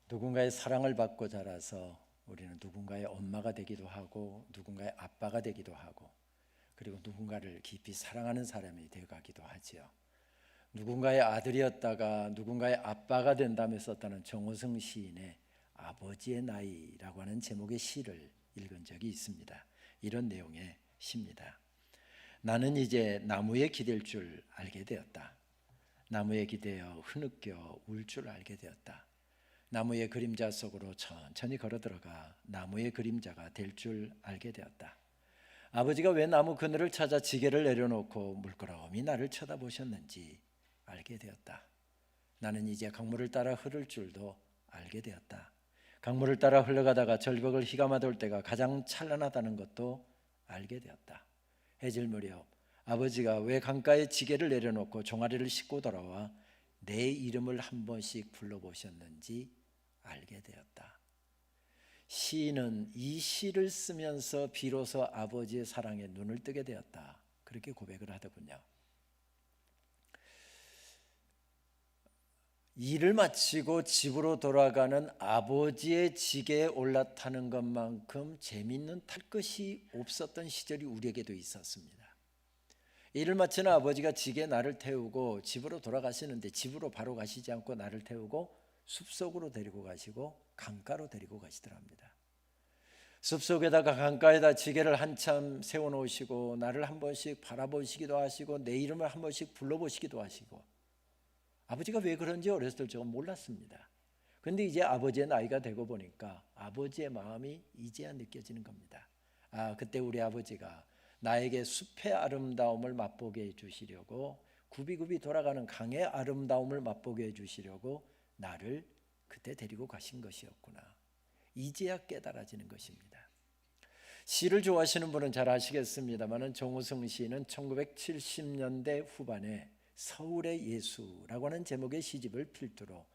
누군가의 사랑을 받고 자라서 우리는 누군가의 엄마가 되기도 하고 누군가의 아빠가 되기도 하고 그리고 누군가를 깊이 사랑하는 사람이 되어가기도 하지요. 누군가의 아들이었다가 누군가의 아빠가 된다며 썼다는 정호성 시인의 아버지의 나이라고 하는 제목의 시를 읽은 적이 있습니다. 이런 내용의 시입니다. 나는 이제 나무에 기댈 줄 알게 되었다. 나무에 기대어 흐느껴 울 줄 알게 되었다. 나무의 그림자 속으로 천천히 걸어 들어가 나무의 그림자가 될 줄 알게 되었다. 아버지가 왜 나무 그늘을 찾아 지게를 내려놓고 물끄러미 나를 쳐다보셨는지 알게 되었다. 나는 이제 강물을 따라 흐를 줄도 알게 되었다. 강물을 따라 흘러가다가 절벽을 휘감아 돌 때가 가장 찬란하다는 것도 알게 되었다. 해질 무렵 아버지가 왜 강가에 지게를 내려놓고 종아리를 씻고 돌아와 내 이름을 한 번씩 불러보셨는지 알게 되었다. 시인은 이 시를 쓰면서 비로소 아버지의 사랑에 눈을 뜨게 되었다. 그렇게 고백을 하더군요. 일을 마치고 집으로 돌아가는 아버지의 지게에 올라타는 것만큼 재미있는 탈 것이 없었던 시절이 우리에게도 있었습니다. 일을 마치는 아버지가 지게에 나를 태우고 집으로 돌아가시는데 집으로 바로 가시지 않고 나를 태우고 숲속으로 데리고 가시고 강가로 데리고 가시더랍니다. 숲속에다가 강가에다 지게를 한참 세워놓으시고 나를 한 번씩 바라보시기도 하시고 내 이름을 한 번씩 불러보시기도 하시고 아버지가 왜 그런지 어렸을 때 저는 몰랐습니다. 그런데 이제 아버지의 나이가 되고 보니까 아버지의 마음이 이제야 느껴지는 겁니다. 그때 우리 아버지가 나에게 숲의 아름다움을 맛보게 해주시려고 굽이굽이 돌아가는 강의 아름다움을 맛보게 해주시려고 나를 그때 데리고 가신 것이었구나. 이제야 깨달아지는 것입니다. 시를 좋아하시는 분은 잘 아시겠습니다만 정호성 시인은 1970년대 후반에 서울의 예수라고 하는 제목의 시집을 필두로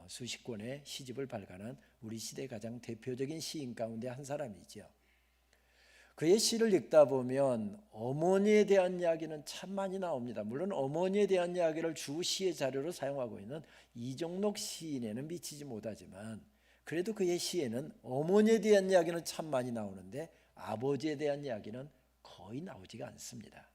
수십 권의 시집을 발간한 우리 시대 가장 대표적인 시인 가운데 한 사람이죠. 그의 시를 읽다 보면 어머니에 대한 이야기는 참 많이 나옵니다. 물론 어머니에 대한 이야기를 주 시의 자료로 사용하고 있는 이종록 시인에는 미치지 못하지만 그래도 그의 시에는 어머니에 대한 이야기는 참 많이 나오는데 아버지에 대한 이야기는 거의 나오지가 않습니다.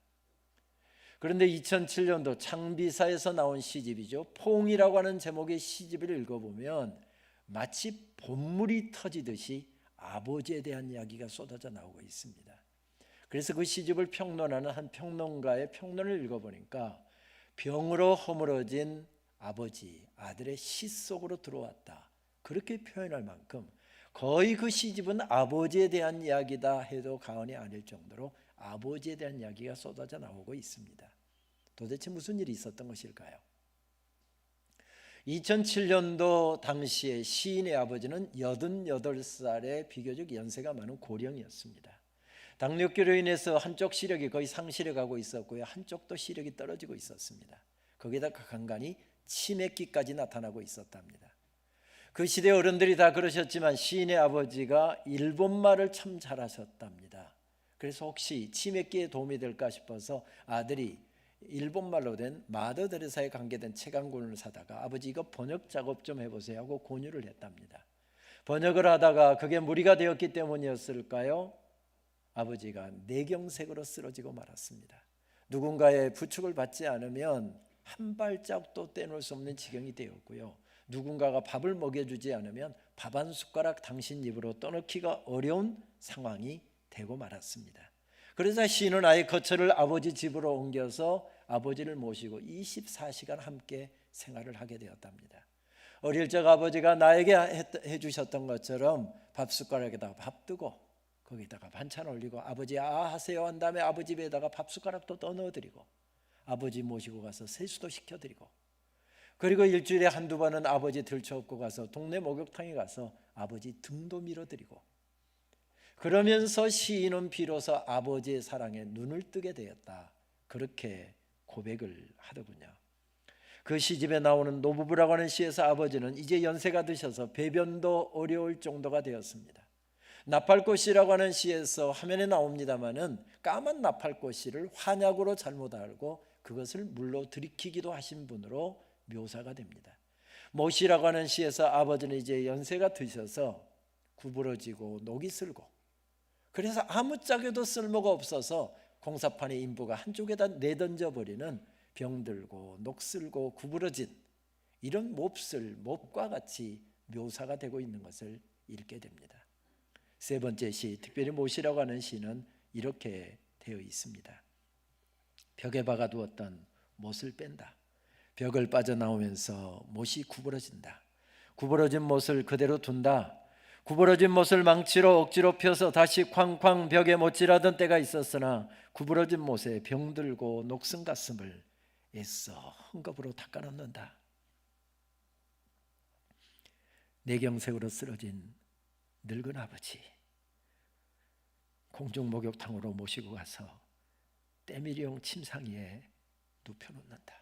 그런데 2007년도 창비사에서 나온 시집이죠. 포옹이라고 하는 제목의 시집을 읽어보면 마치 본물이 터지듯이 아버지에 대한 이야기가 쏟아져 나오고 있습니다. 그래서 그 시집을 평론하는 한 평론가의 평론을 읽어보니까 병으로 허물어진 아버지, 아들의 시 속으로 들어왔다. 그렇게 표현할 만큼 거의 그 시집은 아버지에 대한 이야기다 해도 과언이 아닐 정도로 아버지에 대한 이야기가 쏟아져 나오고 있습니다. 도대체 무슨 일이 있었던 것일까요? 2007년도 당시에 시인의 아버지는 88살의 비교적 연세가 많은 고령이었습니다. 당뇨기로 인해서 한쪽 시력이 거의 상실해 가고 있었고요. 한쪽도 시력이 떨어지고 있었습니다. 거기다가 간간히 치매기까지 나타나고 있었답니다. 그 시대 어른들이 다 그러셨지만 시인의 아버지가 일본말을 참 잘하셨답니다. 그래서 혹시 치매기에 도움이 될까 싶어서 아들이 일본말로 된 마더 데레사에 관계된 책 한 권을 사다가 아버지 이거 번역 작업 좀 해보세요 하고 권유를 했답니다. 번역을 하다가 그게 무리가 되었기 때문이었을까요? 아버지가 뇌경색으로 쓰러지고 말았습니다. 누군가의 부축을 받지 않으면 한 발짝도 떼놓을 수 없는 지경이 되었고요. 누군가가 밥을 먹여주지 않으면 밥 한 숟가락 당신 입으로 떠넣기가 어려운 상황이 되고 말았습니다. 그래서 시인은 아예 거처를 아버지 집으로 옮겨서 아버지를 모시고 24시간 함께 생활을 하게 되었답니다. 어릴 적 아버지가 나에게 해주셨던 것처럼 밥 숟가락에다가 밥 뜨고 거기다가 반찬 올리고 아버지 하세요 한 다음에 아버지 배에다가 밥 숟가락도 떠 넣어드리고 아버지 모시고 가서 세수도 시켜드리고 그리고 일주일에 한두 번은 아버지 들쳐업고 가서 동네 목욕탕에 가서 아버지 등도 밀어드리고 그러면서 시인은 비로소 아버지의 사랑에 눈을 뜨게 되었다. 그렇게 고백을 하더군요. 그 시집에 나오는 노부부라고 하는 시에서 아버지는 이제 연세가 드셔서 배변도 어려울 정도가 되었습니다. 나팔꽃이라고 하는 시에서 화면에 나옵니다마는 까만 나팔꽃씨를 환약으로 잘못 알고 그것을 물로 들이키기도 하신 분으로 묘사가 됩니다. 못이라고 하는 시에서 아버지는 이제 연세가 드셔서 구부러지고 녹이 슬고, 그래서 아무짝에도 쓸모가 없어서 공사판의 인부가 한쪽에다 내던져 버리는 병들고 녹슬고 구부러진 이런 몹과 같이 묘사가 되고 있는 것을 읽게 됩니다. 세 번째 시, 특별히 못이라고 하는 시는 이렇게 되어 있습니다. 벽에 박아두었던 못을 뺀다. 벽을 빠져나오면서 못이 구부러진다. 구부러진 못을 그대로 둔다. 구부러진 못을 망치로 억지로 펴서 다시 쾅쾅 벽에 못질하던 때가 있었으나 구부러진 못에 병들고 녹슨 가슴을 애써 헝겊으로 닦아놓는다. 내경색으로 쓰러진 늙은 아버지, 공중 목욕탕으로 모시고 가서 때밀이용 침상 위에 눕혀놓는다.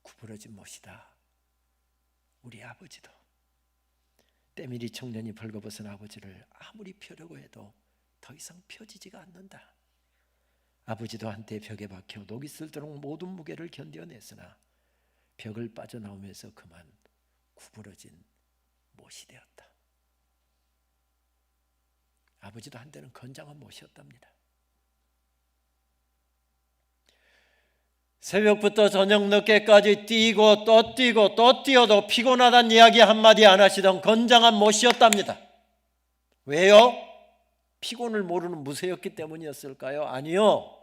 구부러진 못이다. 우리 아버지도 때밀이 청년이 벌거벗은 아버지를 아무리 펴려고 해도 더 이상 펴지지가 않는다. 아버지도 한때 벽에 박혀 녹이 슬도록 모든 무게를 견뎌냈으나 벽을 빠져나오면서 그만 구부러진 못이 되었다. 아버지도 한때는 건장한 못이었답니다. 새벽부터 저녁 늦게까지 뛰고 또 뛰고 또 뛰어도 피곤하다는 이야기 한마디 안 하시던 건장한 못이었답니다. 왜요? 피곤을 모르는 무쇠였기 때문이었을까요? 아니요.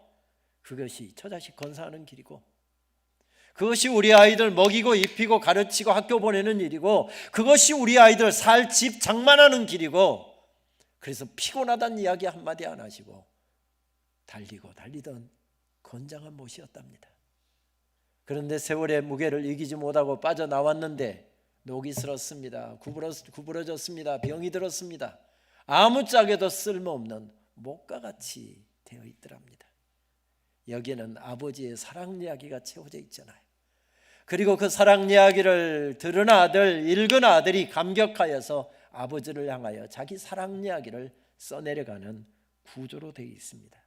그것이 저 자식 건사하는 길이고, 그것이 우리 아이들 먹이고 입히고 가르치고 학교 보내는 일이고, 그것이 우리 아이들 살 집 장만하는 길이고, 그래서 피곤하다는 이야기 한마디 안 하시고 달리던 건장한 못이었답니다. 그런데 세월의 무게를 이기지 못하고 빠져나왔는데 녹이 슬었습니다. 구부러졌습니다. 병이 들었습니다. 아무짝에도 쓸모없는 못과 같이 되어 있더랍니다. 여기에는 아버지의 사랑 이야기가 채워져 있잖아요. 그리고 그 사랑 이야기를 들은 아들, 읽은 아들이 감격하여서 아버지를 향하여 자기 사랑 이야기를 써내려가는 구조로 되어 있습니다.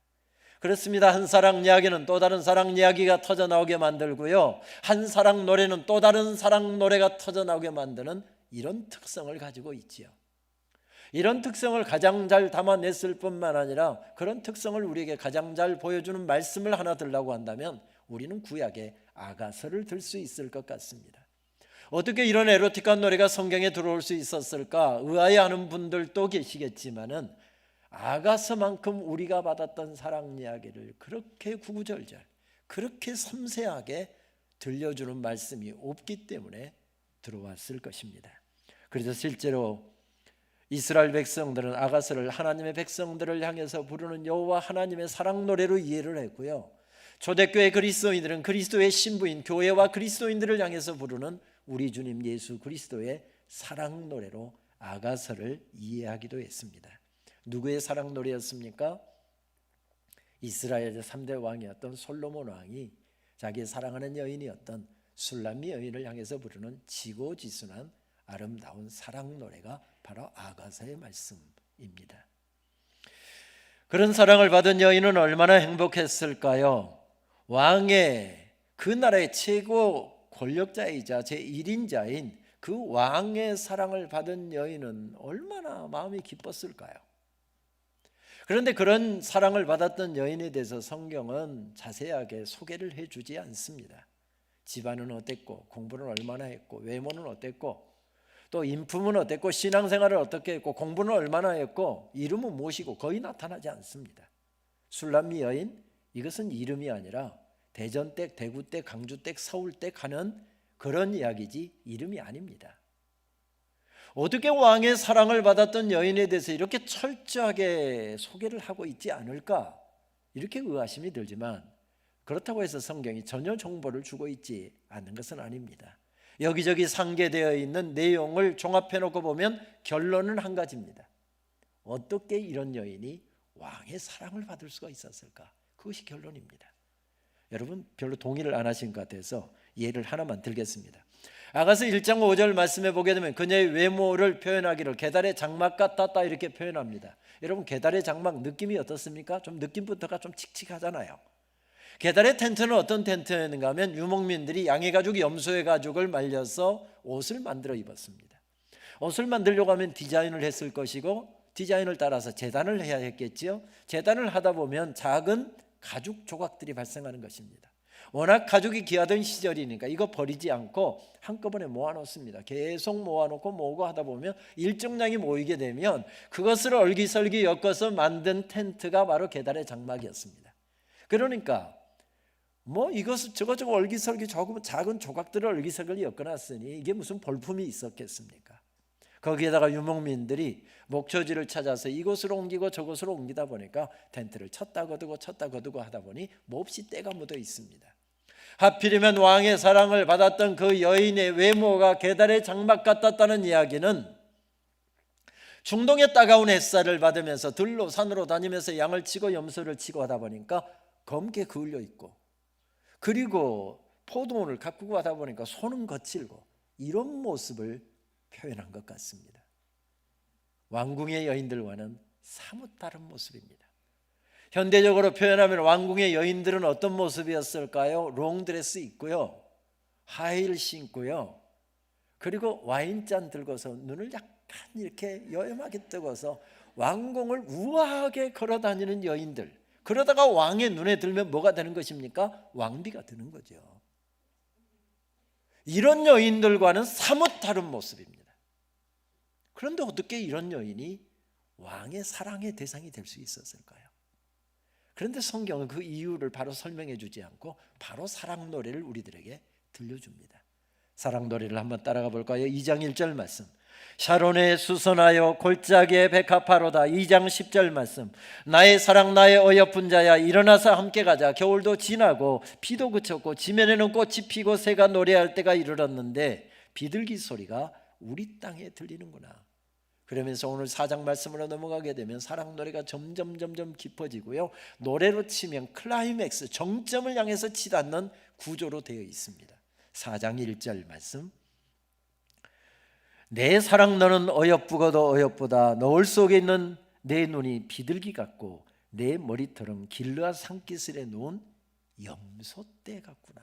그렇습니다. 한 사랑 이야기는 또 다른 사랑 이야기가 터져나오게 만들고요, 한 사랑 노래는 또 다른 사랑 노래가 터져나오게 만드는 이런 특성을 가지고 있지요. 이런 특성을 가장 잘 담아냈을 뿐만 아니라 그런 특성을 우리에게 가장 잘 보여주는 말씀을 하나 들라고 한다면 우리는 구약의 아가서를 들 수 있을 것 같습니다. 어떻게 이런 에로틱한 노래가 성경에 들어올 수 있었을까 의아해하는 분들도 계시겠지만은 아가서만큼 우리가 받았던 사랑 이야기를 그렇게 구구절절, 그렇게 섬세하게 들려주는 말씀이 없기 때문에 들어왔을 것입니다. 그래서 실제로 이스라엘 백성들은 아가서를 하나님의 백성들을 향해서 부르는 여호와 하나님의 사랑 노래로 이해를 했고요, 초대교회 그리스도인들은 그리스도의 신부인 교회와 그리스도인들을 향해서 부르는 우리 주님 예수 그리스도의 사랑 노래로 아가서를 이해하기도 했습니다. 누구의 사랑 노래였습니까? 이스라엘의 3대 왕이었던 솔로몬 왕이 자기의 사랑하는 여인이었던 술람미 여인을 향해서 부르는 지고지순한 아름다운 사랑 노래가 바로 아가서의 말씀입니다. 그런 사랑을 받은 여인은 얼마나 행복했을까요? 왕의, 그 나라의 최고 권력자이자 제1인자인 그 왕의 사랑을 받은 여인은 얼마나 마음이 기뻤을까요? 그런데 그런 사랑을 받았던 여인에 대해서 성경은 자세하게 소개를 해주지 않습니다. 집안은 어땠고, 공부는 얼마나 했고, 외모는 어땠고, 또 인품은 어땠고, 신앙생활을 어떻게 했고, 공부는 얼마나 했고, 이름은 무엇이고 거의 나타나지 않습니다. 술람미 여인, 이것은 이름이 아니라 대전댁, 대구댁, 강주댁, 서울댁 하는 그런 이야기지 이름이 아닙니다. 어떻게 왕의 사랑을 받았던 여인에 대해서 이렇게 철저하게 소개를 하고 있지 않을까, 이렇게 의아심이 들지만 그렇다고 해서 성경이 전혀 정보를 주고 있지 않는 것은 아닙니다. 여기저기 상계되어 있는 내용을 종합해 놓고 보면 결론은 한 가지입니다. 어떻게 이런 여인이 왕의 사랑을 받을 수가 있었을까? 그것이 결론입니다. 여러분 별로 동의를 안 하신 것 같아서 예를 하나만 들겠습니다. 아가서 1장 5절 말씀해 보게 되면 그녀의 외모를 표현하기를 계달의 장막 같았다 이렇게 표현합니다. 여러분 계달의 장막 느낌이 어떻습니까? 좀 느낌부터가 좀 칙칙하잖아요. 게달의 텐트는 어떤 텐트였는가 하면 유목민들이 양의 가죽, 염소의 가죽을 말려서 옷을 만들어 입었습니다. 옷을 만들려고 하면 디자인을 했을 것이고 디자인을 따라서 재단을 해야 했겠지요. 재단을 하다 보면 작은 가죽 조각들이 발생하는 것입니다. 워낙 가죽이 귀하던 시절이니까 이거 버리지 않고 한꺼번에 모아놓습니다. 계속 모아놓고 모으고 하다 보면 일정량이 모이게 되면 그것을 얼기설기 엮어서 만든 텐트가 바로 게달의 장막이었습니다. 그러니까 이것을 저거 얼기설기 작은 조각들을 얼기설기 엮어놨으니 이게 무슨 볼품이 있었겠습니까? 거기에다가 유목민들이 목초지를 찾아서 이곳으로 옮기고 저곳으로 옮기다 보니까 텐트를 쳤다 거두고 하다 보니 몹시 때가 묻어 있습니다. 하필이면 왕의 사랑을 받았던 그 여인의 외모가 게달의 장막 같았다는 이야기는 중동의 따가운 햇살을 받으면서 들로 산으로 다니면서 양을 치고 염소를 치고 하다 보니까 검게 그을려 있고, 그리고 포도원을 가꾸고 하다 보니까 손은 거칠고, 이런 모습을 표현한 것 같습니다. 왕궁의 여인들과는 사뭇 다른 모습입니다. 현대적으로 표현하면 왕궁의 여인들은 어떤 모습이었을까요? 롱드레스 입고요, 하이힐 신고요, 그리고 와인잔 들고서 눈을 약간 이렇게 요염하게 뜨고서 왕궁을 우아하게 걸어다니는 여인들. 그러다가 왕의 눈에 들면 뭐가 되는 것입니까? 왕비가 되는 거죠. 이런 여인들과는 사뭇 다른 모습입니다. 그런데 어떻게 이런 여인이 왕의 사랑의 대상이 될 수 있었을까요? 그런데 성경은 그 이유를 바로 설명해 주지 않고 바로 사랑 노래를 우리들에게 들려줍니다. 사랑 노래를 한번 따라가 볼까요? 2장 1절 말씀. 샤론에 수선하여 골짜기에 백합화로다. 2장 10절 말씀. 나의 사랑 나의 어여쁜 자야, 일어나서 함께 가자. 겨울도 지나고 비도 그쳤고 지면에는 꽃이 피고 새가 노래할 때가 이르렀는데 비둘기 소리가 우리 땅에 들리는구나. 그러면서 오늘 4장 말씀으로 넘어가게 되면 사랑 노래가 점점 깊어지고요, 노래로 치면 클라이맥스, 정점을 향해서 치닫는 구조로 되어 있습니다. 4장 1절 말씀. 내 사랑 너는 어여쁘고도 어여쁘다. 너울 속에 있는 내 눈이 비둘기 같고 내 머리털은 길르앗 산기슭에 누운 염소떼 같구나.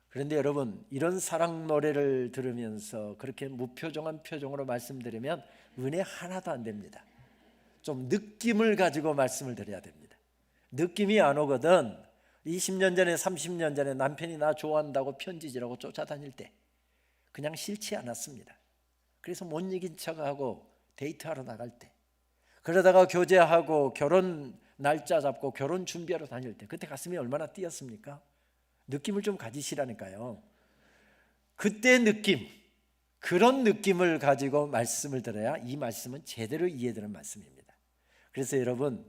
그런데 여러분, 이런 사랑 노래를 들으면서 그렇게 무표정한 표정으로 말씀드리면 은혜 하나도 안 됩니다. 좀 느낌을 가지고 말씀을 드려야 됩니다. 느낌이 안 오거든. 20년 전에 30년 전에 남편이 나 좋아한다고 편지지라고 쫓아다닐 때 그냥 싫지 않았습니다. 그래서 못 이긴 척하고 데이트하러 나갈 때, 그러다가 교제하고 결혼 날짜 잡고 결혼 준비하러 다닐 때 그때 가슴이 얼마나 뛰었습니까? 느낌을 좀 가지시라니까요. 그때 느낌, 그런 느낌을 가지고 말씀을 들어야 이 말씀은 제대로 이해되는 말씀입니다. 그래서 여러분,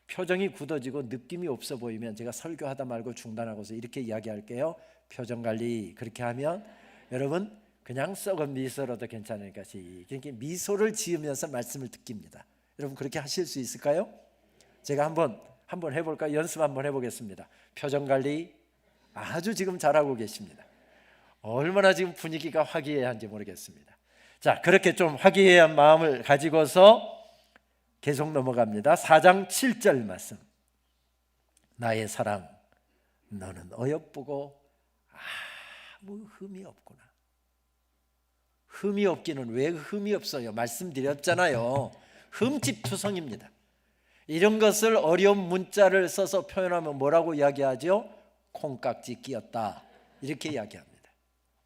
표정이 굳어지고 느낌이 없어 보이면 제가 설교하다 말고 중단하고서 이렇게 이야기할게요. 표정 관리 그렇게 하면 여러분 그냥 썩은 미소로도 괜찮으니까 이렇게 미소를 지으면서 말씀을 듣깁니다. 여러분 그렇게 하실 수 있을까요? 제가 한번 해볼까요? 연습 한번 해보겠습니다. 표정 관리 아주 지금 잘하고 계십니다. 얼마나 지금 분위기가 화기애애한지 모르겠습니다. 자, 그렇게 좀 화기애애한 마음을 가지고서 계속 넘어갑니다. 4장 7절 말씀. 나의 사랑 너는 어여쁘고 아무 흠이 없구나. 흠이 없기는 왜 흠이 없어요? 말씀드렸잖아요. 흠집투성입니다. 이런 것을 어려운 문자를 써서 표현하면 뭐라고 이야기하죠? 콩깍지 끼었다, 이렇게 이야기합니다.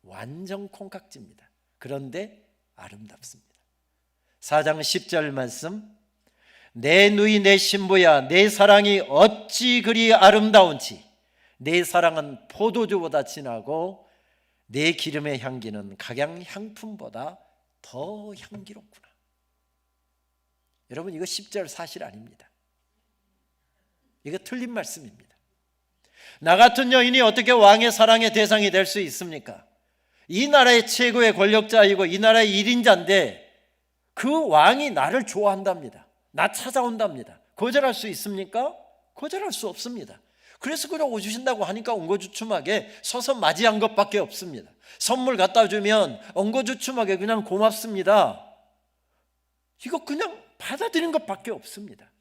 완전 콩깍지입니다. 그런데 아름답습니다. 4장 10절 말씀. 내 누이 내 신부야, 내 사랑이 어찌 그리 아름다운지. 내 사랑은 포도주보다 진하고 내 기름의 향기는 각양 향품보다 더 향기롭구나. 여러분, 이거 10절 사실 아닙니다. 이거 틀린 말씀입니다. 나 같은 여인이 어떻게 왕의 사랑의 대상이 될 수 있습니까? 이 나라의 최고의 권력자이고 이 나라의 1인자인데 그 왕이 나를 좋아한답니다. 나 찾아온답니다. 거절할 수 있습니까? 거절할 수 없습니다. 그래서 그냥 오주신다고 하니까 엉거주춤하게 서서 맞이한 것밖에 없습니다. 선물 갖다 주면 엉거주춤하게 그냥 고맙습니다, 이거 그냥 받아들인 것밖에 없습니다.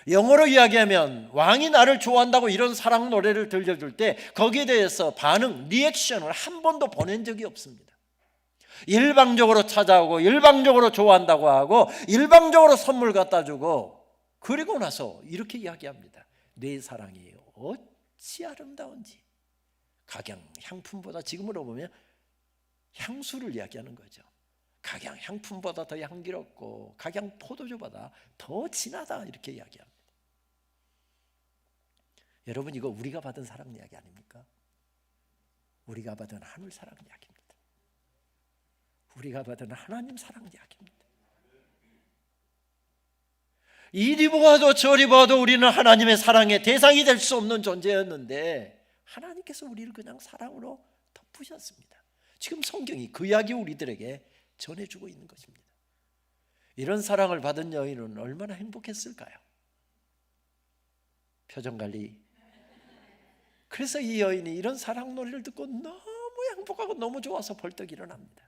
영어로 이야기하면 왕이 나를 좋아한다고 이런 사랑 노래를 들려줄 때 거기에 대해서 반응, 리액션을 한 번도 보낸 적이 없습니다. 일방적으로 찾아오고 일방적으로 좋아한다고 하고 일방적으로 선물 갖다 주고, 그리고 나서 이렇게 이야기합니다. 내 사랑이 어찌 아름다운지. 각양 향품보다, 지금으로 보면 향수를 이야기하는 거죠. 각양 향품보다 더 향기롭고 각양 포도주보다 더 진하다, 이렇게 이야기합니다. 여러분, 이거 우리가 받은 사랑 이야기 아닙니까? 우리가 받은 하늘 사랑 이야기입니다. 우리가 받은 하나님 사랑 이야기입니다. 이리 보아도 저리 보아도 우리는 하나님의 사랑의 대상이 될 수 없는 존재였는데 하나님께서 우리를 그냥 사랑으로 덮으셨습니다. 지금 성경이 그 이야기 우리들에게 전해주고 있는 것입니다. 이런 사랑을 받은 여인은 얼마나 행복했을까요? 표정관리. 그래서 이 여인이 이런 사랑 노래를 듣고 너무 행복하고 너무 좋아서 벌떡 일어납니다.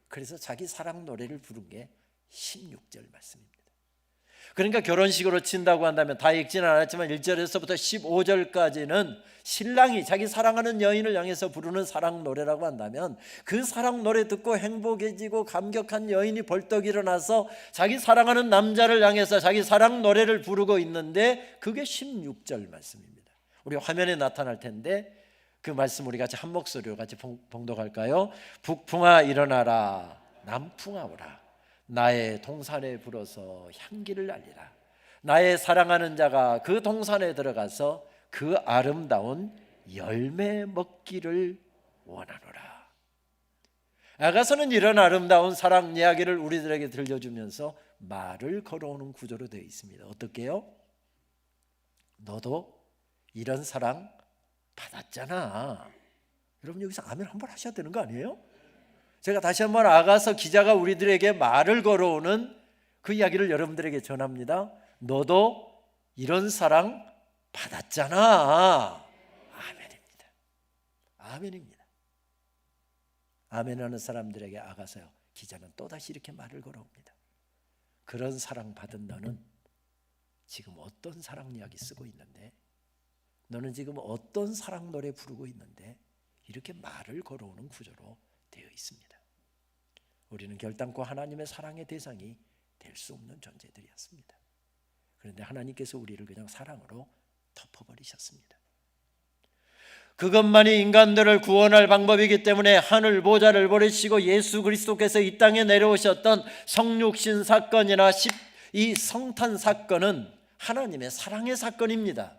그래서 자기 사랑 노래를 부른 게 16절 말씀입니다. 그러니까 결혼식으로 친다고 한다면 다 읽지는 않았지만 1절에서부터 15절까지는 신랑이 자기 사랑하는 여인을 향해서 부르는 사랑 노래라고 한다면, 그 사랑 노래 듣고 행복해지고 감격한 여인이 벌떡 일어나서 자기 사랑하는 남자를 향해서 자기 사랑 노래를 부르고 있는데, 그게 16절 말씀입니다. 우리 화면에 나타날 텐데 그 말씀 우리 같이 한 목소리로 같이 봉독할까요? 북풍아 일어나라, 남풍아 오라. 나의 동산에 불어서 향기를 알리라. 나의 사랑하는 자가 그 동산에 들어가서 그 아름다운 열매 먹기를 원하노라. 아가서는 이런 아름다운 사랑 이야기를 우리들에게 들려주면서 말을 걸어오는 구조로 되어 있습니다. 어떻게요? 너도 이런 사랑 받았잖아. 여러분, 여기서 아멘 한번 하셔야 되는 거 아니에요? 제가 다시 한번 아가서 기자가 우리들에게 말을 걸어오는 그 이야기를 여러분들에게 전합니다. 너도 이런 사랑 받았잖아. 아멘입니다. 아멘입니다. 아멘하는 사람들에게 아가서 기자는 또다시 이렇게 말을 걸어옵니다. 그런 사랑 받은 너는 지금 어떤 사랑 이야기 쓰고 있는데, 너는 지금 어떤 사랑 노래 부르고 있는데, 이렇게 말을 걸어오는 구조로 되어 있습니다. 우리는 결단코 하나님의 사랑의 대상이 될 수 없는 존재들이었습니다. 그런데 하나님께서 우리를 그냥 사랑으로 덮어버리셨습니다. 그것만이 인간들을 구원할 방법이기 때문에 하늘 보좌를 버리시고 예수 그리스도께서 이 땅에 내려오셨던 성육신 사건이나 이 성탄 사건은 하나님의 사랑의 사건입니다.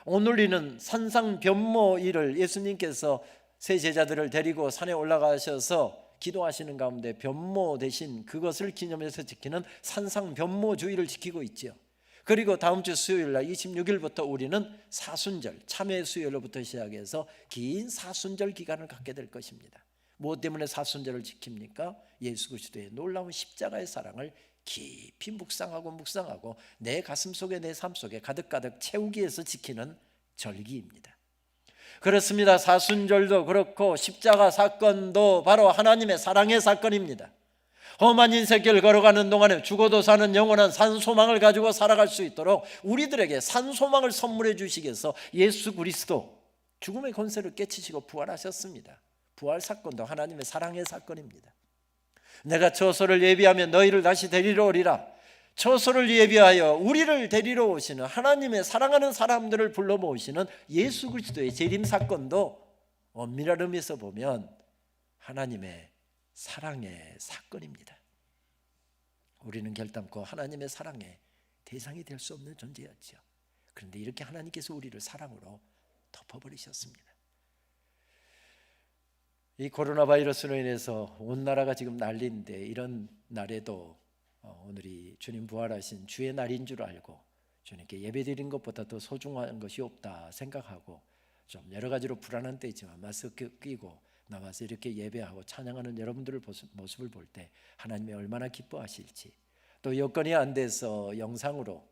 오늘 우리는 산상변모일을 예수님께서 세 제자들을 데리고 산에 올라가셔서 기도하시는 가운데 변모 대신 그것을 기념해서 지키는 산상변모주의를 지키고 있죠. 그리고 다음 주 수요일 날 26일부터 우리는 사순절, 참회 수요일로부터 시작해서 긴 사순절 기간을 갖게 될 것입니다. 무엇 때문에 사순절을 지킵니까? 예수 그리스도의 놀라운 십자가의 사랑을 깊이 묵상하고 내 가슴 속에, 내 삶 속에 가득가득 채우기 위해서 지키는 절기입니다. 그렇습니다. 사순절도 그렇고 십자가 사건도 바로 하나님의 사랑의 사건입니다. 험한 인생길 걸어가는 동안에 죽어도 사는 영원한 산소망을 가지고 살아갈 수 있도록 우리들에게 산소망을 선물해 주시기 위해서 예수 그리스도 죽음의 권세를 깨치시고 부활하셨습니다. 부활 사건도 하나님의 사랑의 사건입니다. 내가 처소를 예비하며 너희를 다시 데리러 오리라. 처소를 예비하여 우리를 데리러 오시는 하나님의 사랑하는 사람들을 불러 모으시는 예수 그리스도의 재림 사건도 엄밀한 의미에서 보면 하나님의 사랑의 사건입니다. 우리는 결단코 하나님의 사랑의 대상이 될 수 없는 존재였죠. 그런데 이렇게 하나님께서 우리를 사랑으로 덮어버리셨습니다. 이 코로나 바이러스로 인해서 온 나라가 지금 난리인데, 이런 날에도 오늘이 주님 부활하신 주의 날인 줄 알고 주님께 예배드린 것보다 더 소중한 것이 없다 생각하고 좀 여러 가지로 불안한 때이지만 마스크 끼고 나와서 이렇게 예배하고 찬양하는 여러분들의 모습을 볼 때 하나님이 얼마나 기뻐하실지, 또 여건이 안 돼서 영상으로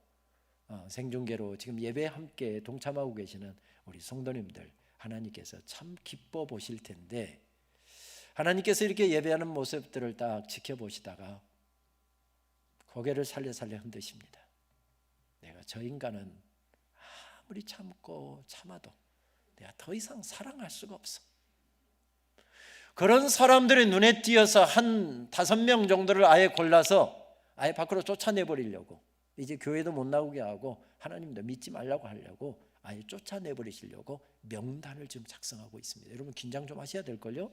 생중계로 지금 예배에 함께 동참하고 계시는 우리 성도님들, 하나님께서 참 기뻐 보실 텐데, 하나님께서 이렇게 예배하는 모습들을 딱 지켜보시다가 고개를 살려살려 흔드십니다. 내가 저 인간은 아무리 참고 참아도 내가 더 이상 사랑할 수가 없어. 그런 사람들의 눈에 띄어서 한 5명 정도를 아예 골라서 아예 밖으로 쫓아내버리려고, 이제 교회도 못 나오게 하고 하나님도 믿지 말라고 하려고 아예 쫓아내버리시려고 명단을 지금 작성하고 있습니다. 여러분 긴장 좀 하셔야 될걸요.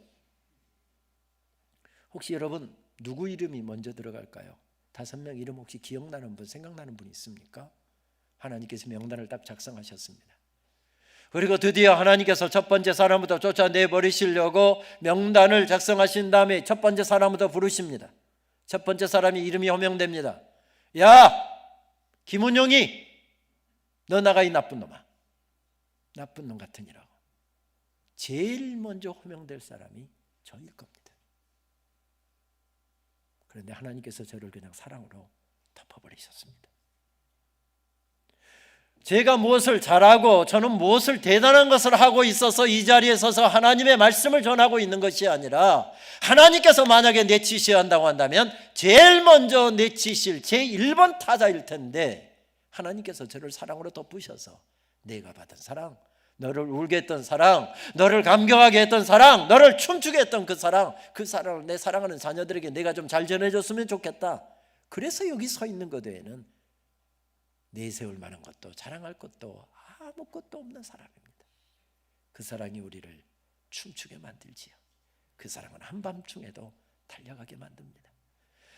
혹시 여러분 누구 이름이 먼저 들어갈까요? 5명 이름 혹시 기억나는 분, 생각나는 분 있습니까? 하나님께서 명단을 딱 작성하셨습니다. 그리고 드디어 하나님께서 첫 번째 사람부터 쫓아내버리시려고 명단을 작성하신 다음에 첫 번째 사람부터 부르십니다. 첫 번째 사람이 이름이 호명됩니다. 야, 김은용이, 너 나가 이 나쁜 놈아. 나쁜 놈 같으니라고. 제일 먼저 호명될 사람이 저일 겁니다. 그런데 하나님께서 저를 그냥 사랑으로 덮어버리셨습니다. 제가 무엇을 잘하고 저는 무엇을 대단한 것을 하고 있어서 이 자리에 서서 하나님의 말씀을 전하고 있는 것이 아니라, 하나님께서 만약에 내치셔야 한다고 한다면 제일 먼저 내치실 제1번 타자일 텐데, 하나님께서 저를 사랑으로 덮으셔서 내가 받은 사랑, 너를 울게 했던 사랑, 너를 감격하게 했던 사랑, 너를 춤추게 했던 그 사랑을 내 사랑하는 자녀들에게 내가 좀 잘 전해줬으면 좋겠다. 그래서 여기 서 있는 것 외에는 내세울 만한 것도 자랑할 것도 아무것도 없는 사람입니다. 그 사랑이 우리를 춤추게 만들지요. 그 사랑은 한밤중에도 달려가게 만듭니다.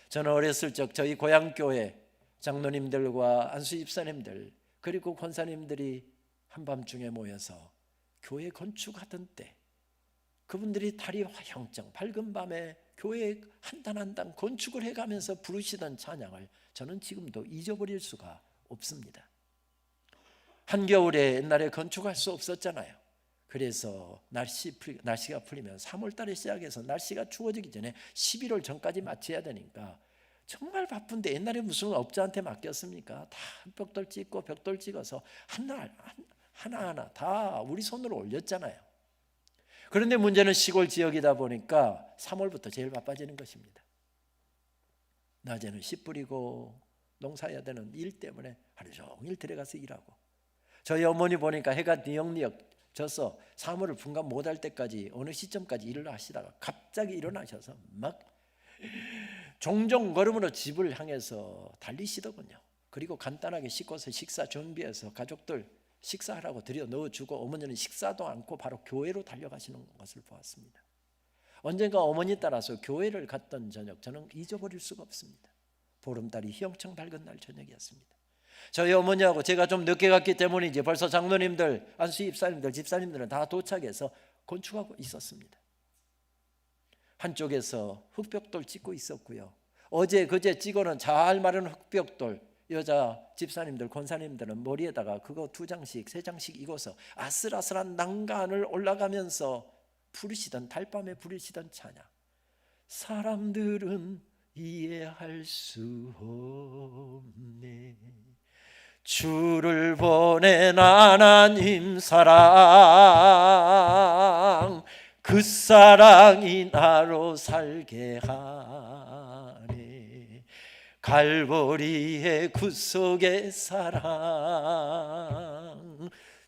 저는 어렸을 적 저희 고향교회 장로님들과 안수 집사님들 그리고 권사님들이 한밤중에 모여서 교회 건축하던 때, 그분들이 달이 화형정 밝은 밤에 교회 한 단 한 단 건축을 해가면서 부르시던 찬양을 저는 지금도 잊어버릴 수가 없습니다. 한겨울에 옛날에 건축할 수 없었잖아요. 그래서 날씨가 풀리면 3월 달에 시작해서 날씨가 추워지기 전에 11월 전까지 마쳐야 되니까 정말 바쁜데, 옛날에 무슨 업자한테 맡겼습니까? 다 벽돌 찍고 벽돌 찍어서 하나하나 다 우리 손으로 올렸잖아요. 그런데 문제는 시골 지역이다 보니까 3월부터 제일 바빠지는 것입니다. 낮에는 씨 뿌리고 농사해야 되는 일 때문에 하루 종일 들어가서 일하고, 저희 어머니 보니까 해가 니역니역 져서 사물을 분간 못할 때까지 어느 시점까지 일을 하시다가 갑자기 일어나셔서 막 종종 걸음으로 집을 향해서 달리시더군요. 그리고 간단하게 씻고서 식사 준비해서 가족들 식사하라고 들여 넣어주고 어머니는 식사도 않고 바로 교회로 달려가시는 것을 보았습니다. 언젠가 어머니 따라서 교회를 갔던 저녁, 저는 잊어버릴 수가 없습니다. 보름달이 휘영청 밝은 날 저녁이었습니다. 저희 어머니하고 제가 좀 늦게 갔기 때문에 벌써 장로님들, 안수 집사님들, 집사님들은 다 도착해서 건축하고 있었습니다. 한쪽에서 흙벽돌 찍고 있었고요. 어제 그제 찍어놓은 잘 마른 흙벽돌, 여자 집사님들, 권사님들은 머리에다가 그거 2장씩 3장씩 익어서 아슬아슬한 난간을 올라가면서 부르시던, 달밤에 부르시던 찬양, 사람들은 이해할 수 없네, 주를 보낸 하나님 사랑, 그 사랑이 나로 살게 하네, 갈보리의 구속의 사랑,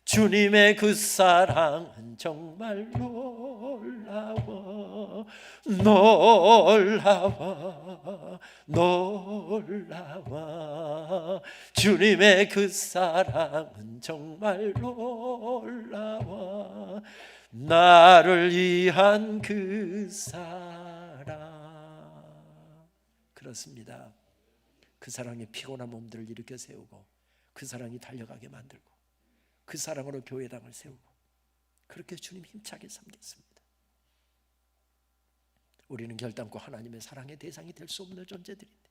주님의 그 사랑은 정말 놀라워, 놀라워, 놀라워, 주님의 그 사랑은 정말 놀라워, 나를 위한 그 사랑. 그렇습니다. 그 사랑이 피곤한 몸들을 일으켜 세우고, 그 사랑이 달려가게 만들고, 그 사랑으로 교회당을 세우고, 그렇게 주님 힘차게 섬겼습니다. 우리는 결단코 하나님의 사랑의 대상이 될 수 없는 존재들인데,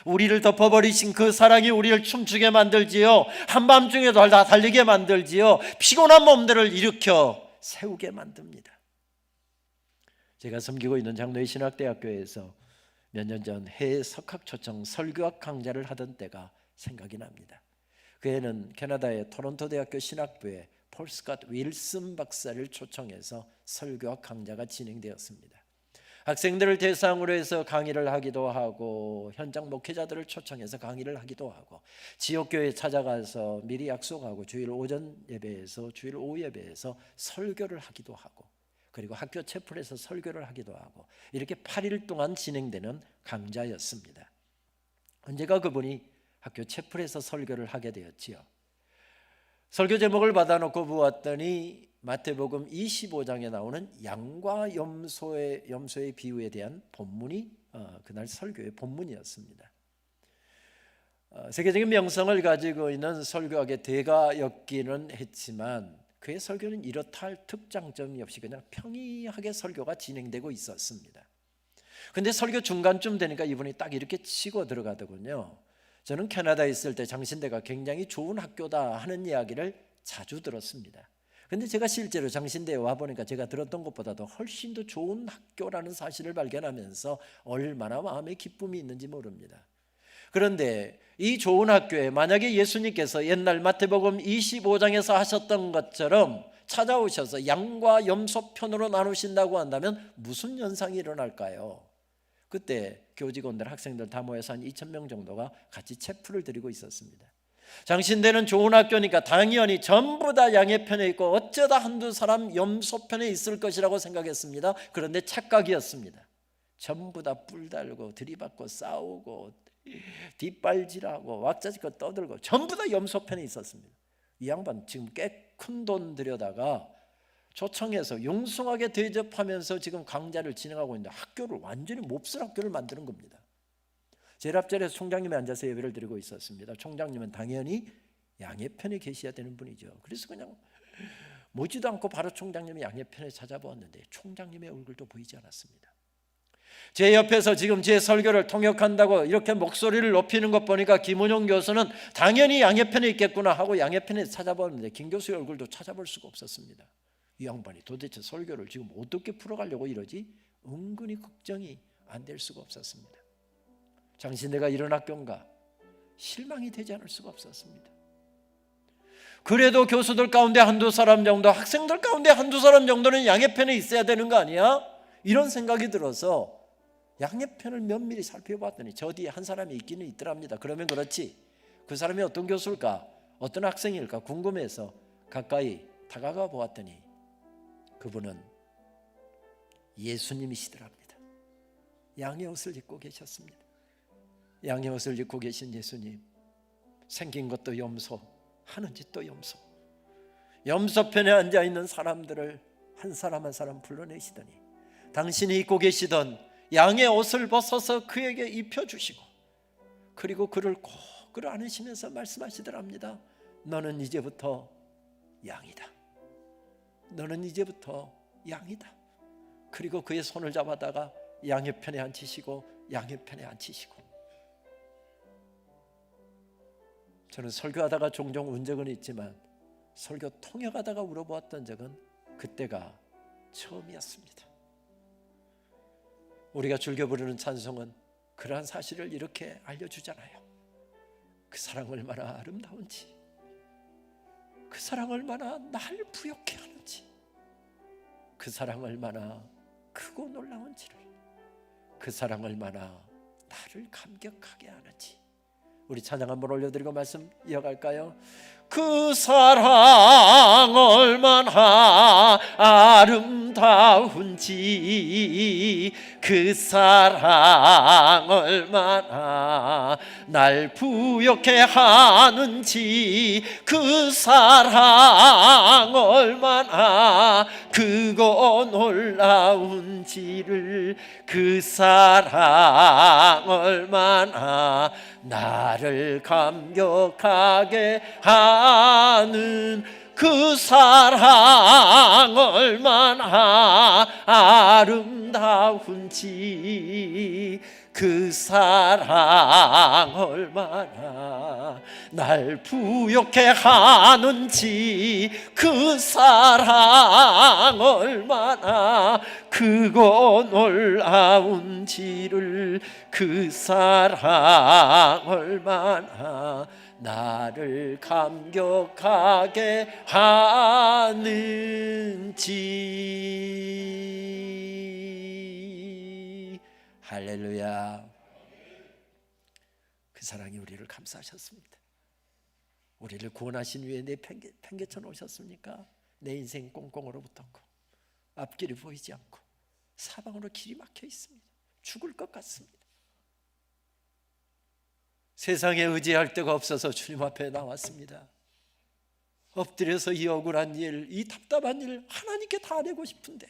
우리를 덮어버리신 그 사랑이 우리를 춤추게 만들지요, 한밤중에도 다 달리게 만들지요, 피곤한 몸들을 일으켜 세우게 만듭니다. 제가 섬기고 있는 장로의 신학대학교에서 몇 년 전 해외 석학초청 설교학 강좌를 하던 때가 생각이 납니다. 그 해는 캐나다의 토론토 대학교 신학부에 폴 스캇 윌슨 박사를 초청해서 설교학 강좌가 진행되었습니다. 학생들을 대상으로 해서 강의를 하기도 하고 현장 목회자들을 초청해서 강의를 하기도 하고 지역교회에 찾아가서 미리 약속하고 주일 오전 예배에서 주일 오후 예배에서 설교를 하기도 하고 그리고 학교 채플에서 설교를 하기도 하고 이렇게 8일 동안 진행되는 강좌였습니다. 언제가 그분이 학교 채플에서 설교를 하게 되었지요. 설교 제목을 받아놓고 보았더니 마태복음 25장에 나오는 양과 염소의 비유에 대한 본문이 그날 설교의 본문이었습니다. 세계적인 명성을 가지고 있는 설교학의 대가였기는 했지만 그의 설교는 이렇다 할 특장점이 없이 그냥 평이하게 설교가 진행되고 있었습니다. 그런데 설교 중간쯤 되니까 이분이 딱 이렇게 치고 들어가더군요. 저는 캐나다에 있을 때 장신대가 굉장히 좋은 학교다 하는 이야기를 자주 들었습니다. 그런데 제가 실제로 장신대에 와보니까 제가 들었던 것보다도 훨씬 더 좋은 학교라는 사실을 발견하면서 얼마나 마음의 기쁨이 있는지 모릅니다. 그런데 이 좋은 학교에 만약에 예수님께서 옛날 마태복음 25장에서 하셨던 것처럼 찾아오셔서 양과 염소 편으로 나누신다고 한다면 무슨 현상이 일어날까요? 그때 교직원들, 학생들 다 모여서 한 2,000명 정도가 같이 채플을 드리고 있었습니다. 장신대는 좋은 학교니까 당연히 전부 다 양의 편에 있고 어쩌다 한두 사람 염소 편에 있을 것이라고 생각했습니다. 그런데 착각이었습니다. 전부 다 뿔 달고 들이받고 싸우고 뒷발질하고 왁자지껄 떠들고 전부 다 염소 편에 있었습니다. 이 양반 지금 꽤 큰 돈 들여다가 초청해서 융숭하게 대접하면서 지금 강좌를 진행하고 있는데 학교를 완전히 몹쓸 학교를 만드는 겁니다. 제일 앞자리에서 총장님이 앉아서 예배를 드리고 있었습니다. 총장님은 당연히 양의 편에 계셔야 되는 분이죠. 그래서 그냥 모지도 않고 바로 총장님이 양의 편에 찾아보았는데 총장님의 얼굴도 보이지 않았습니다. 제 옆에서 지금 제 설교를 통역한다고 이렇게 목소리를 높이는 것 보니까 김은용 교수는 당연히 양의 편에 있겠구나 하고 양의 편에 찾아보는데 김 교수의 얼굴도 찾아볼 수가 없었습니다. 이 양반이 도대체 설교를 지금 어떻게 풀어가려고 이러지? 은근히 걱정이 안 될 수가 없었습니다. 장신대가 이런 학교인가? 실망이 되지 않을 수가 없었습니다. 그래도 교수들 가운데 한두 사람 정도, 학생들 가운데 한두 사람 정도는 양의 편에 있어야 되는 거 아니야? 이런 생각이 들어서 양의 편을 면밀히 살펴봤더니 저 뒤에 한 사람이 있기는 있더랍니다. 그러면 그렇지, 그 사람이 어떤 교수일까? 어떤 학생일까? 궁금해서 가까이 다가가 보았더니 그분은 예수님이시더랍니다. 양의 옷을 입고 계셨습니다. 양의 옷을 입고 계신 예수님, 생긴 것도 염소, 하는 짓도 염소. 염소 편에 앉아있는 사람들을 한 사람 한 사람 불러내시더니 당신이 입고 계시던 양의 옷을 벗어서 그에게 입혀주시고 그리고 그를 꼭 끌어안으시면서 말씀하시더랍니다. 너는 이제부터 양이다. 너는 이제부터 양이다. 그리고 그의 손을 잡아다가 양의 편에 앉히시고 양의 편에 앉히시고. 저는 설교하다가 종종 운 적은 있지만 설교 통역하다가 울어보았던 적은 그때가 처음이었습니다. 우리가 즐겨 부르는 찬송은 그러한 사실을 이렇게 알려주잖아요. 그 사랑 얼마나 아름다운지, 그 사랑 얼마나 날 부욕해 하는지, 그 사랑 얼마나 크고 놀라운지를, 그 사랑 얼마나 나를 감격하게 하는지. 우리 찬양 한번 올려드리고 말씀 이어갈까요? 그 사랑 얼마나 아름다운지, 그 사랑 얼마나 날 부욕해 하는지, 그 사랑 얼마나 크고 놀라운지를, 그 사랑 얼마나 나를 감격하게 하는, 그 사랑 얼마나 아름다운지, 그 사랑 얼마나 날 부욕해 하는지, 그 사랑 얼마나 크고 놀라운지를, 그 사랑 얼마나 나를 감격하게 하는지. 할렐루야. 그 사랑이 우리를 감싸셨습니다. 우리를 구원하신 후에 내 팽개쳐 놓으셨습니까? 내 인생 꽁꽁 얼어붙었고 앞길이 보이지 않고 사방으로 길이 막혀 있습니다. 죽을 것 같습니다. 세상에 의지할 데가 없어서 주님 앞에 나왔습니다. 엎드려서 이 억울한 일, 이 답답한 일 하나님께 다 내고 싶은데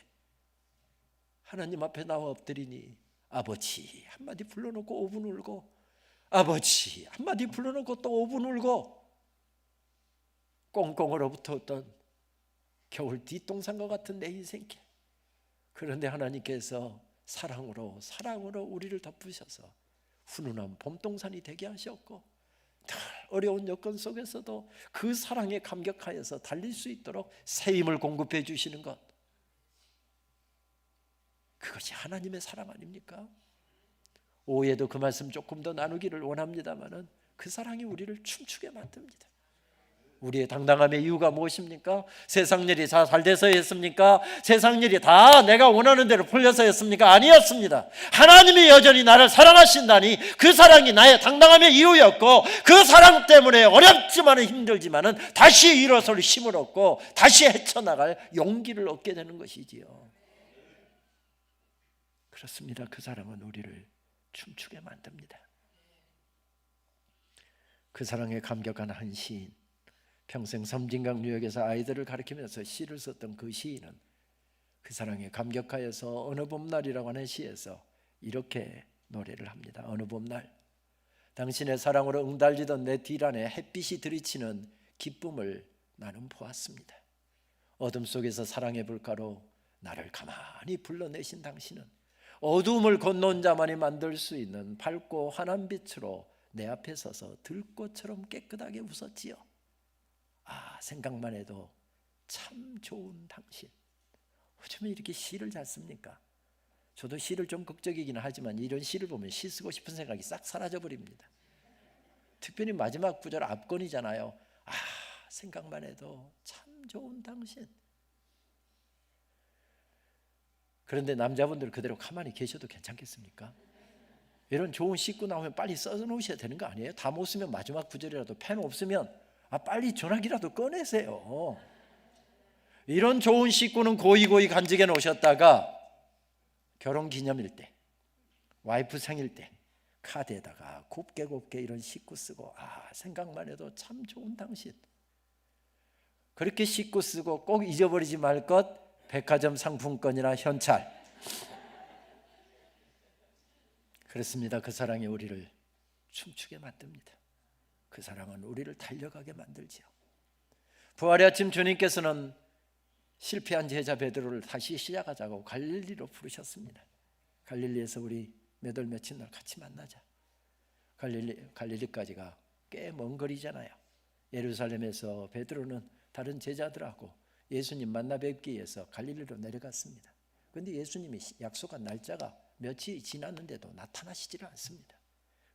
하나님 앞에 나와 엎드리니 아버지 한마디 불러놓고 5분 울고 아버지 한마디 불러놓고 또 5분 울고 꽁꽁 얼어붙었던 겨울 뒷동산과 같은 내 인생길. 그런데 하나님께서 사랑으로 우리를 덮으셔서 훈훈한 봄동산이 되게 하셨고 늘 어려운 여건 속에서도 그 사랑에 감격하여서 달릴 수 있도록 새 힘을 공급해 주시는 것, 그것이 하나님의 사랑 아닙니까? 오후에도 그 말씀 조금 더 나누기를 원합니다마는 그 사랑이 우리를 춤추게 만듭니다. 우리의 당당함의 이유가 무엇입니까? 세상 일이 다 잘 돼서 했습니까? 세상 일이 다 내가 원하는 대로 풀려서 했습니까? 아니었습니다. 하나님이 여전히 나를 사랑하신다니 그 사랑이 나의 당당함의 이유였고 그 사랑 때문에 어렵지만은 힘들지만은 다시 일어설 힘을 얻고 다시 헤쳐나갈 용기를 얻게 되는 것이지요. 그렇습니다. 그 사랑은 우리를 춤추게 만듭니다. 그 사랑에 감격한 한 시인, 평생 섬진강 뉴욕에서 아이들을 가르치면서 시를 썼던 그 시인은 그 사랑에 감격하여서 어느 봄날이라고 하는 시에서 이렇게 노래를 합니다. 어느 봄날 당신의 사랑으로 응달리던 내 뒤 안에 햇빛이 들이치는 기쁨을 나는 보았습니다. 어둠 속에서 사랑의 불가로 나를 가만히 불러내신 당신은 어둠을 건너온 자만이 만들 수 있는 밝고 환한 빛으로 내 앞에 서서 들꽃처럼 깨끗하게 웃었지요. 아, 생각만 해도 참 좋은 당신. 어쩌면 이렇게 시를 잘 씁니까? 저도 시를 좀 극적이긴 하지만 이런 시를 보면 시 쓰고 싶은 생각이 싹 사라져 버립니다. 특별히 마지막 구절 앞건이잖아요. 아, 생각만 해도 참 좋은 당신. 그런데 남자분들 그대로 가만히 계셔도 괜찮겠습니까? 이런 좋은 시 읽고 나오면 빨리 써놓으셔야 되는 거 아니에요? 다 못 쓰면 마지막 구절이라도 펜 없으면 빨리 전화기라도 꺼내세요. 이런 좋은 시구는 고이고이 간직해 놓으셨다가 결혼기념일 때, 와이프 생일 때 카드에다가 곱게 이런 시구 쓰고 생각만 해도 참 좋은 당신. 그렇게 시구 쓰고 꼭 잊어버리지 말 것, 백화점 상품권이나 현찰. 그렇습니다. 그 사랑이 우리를 춤추게 만듭니다. 그 사랑은 우리를 달려가게 만들지요. 부활의 아침 주님께서는 실패한 제자 베드로를 다시 시작하자고 갈릴리로 부르셨습니다. 갈릴리에서 우리 몇 월 며칠 날 같이 만나자. 갈릴리까지가 꽤 먼 거리잖아요. 예루살렘에서 베드로는 다른 제자들하고 예수님 만나 뵙기 위해서 갈릴리로 내려갔습니다. 그런데 예수님이 약속한 날짜가 며칠 지났는데도 나타나시지를 않습니다.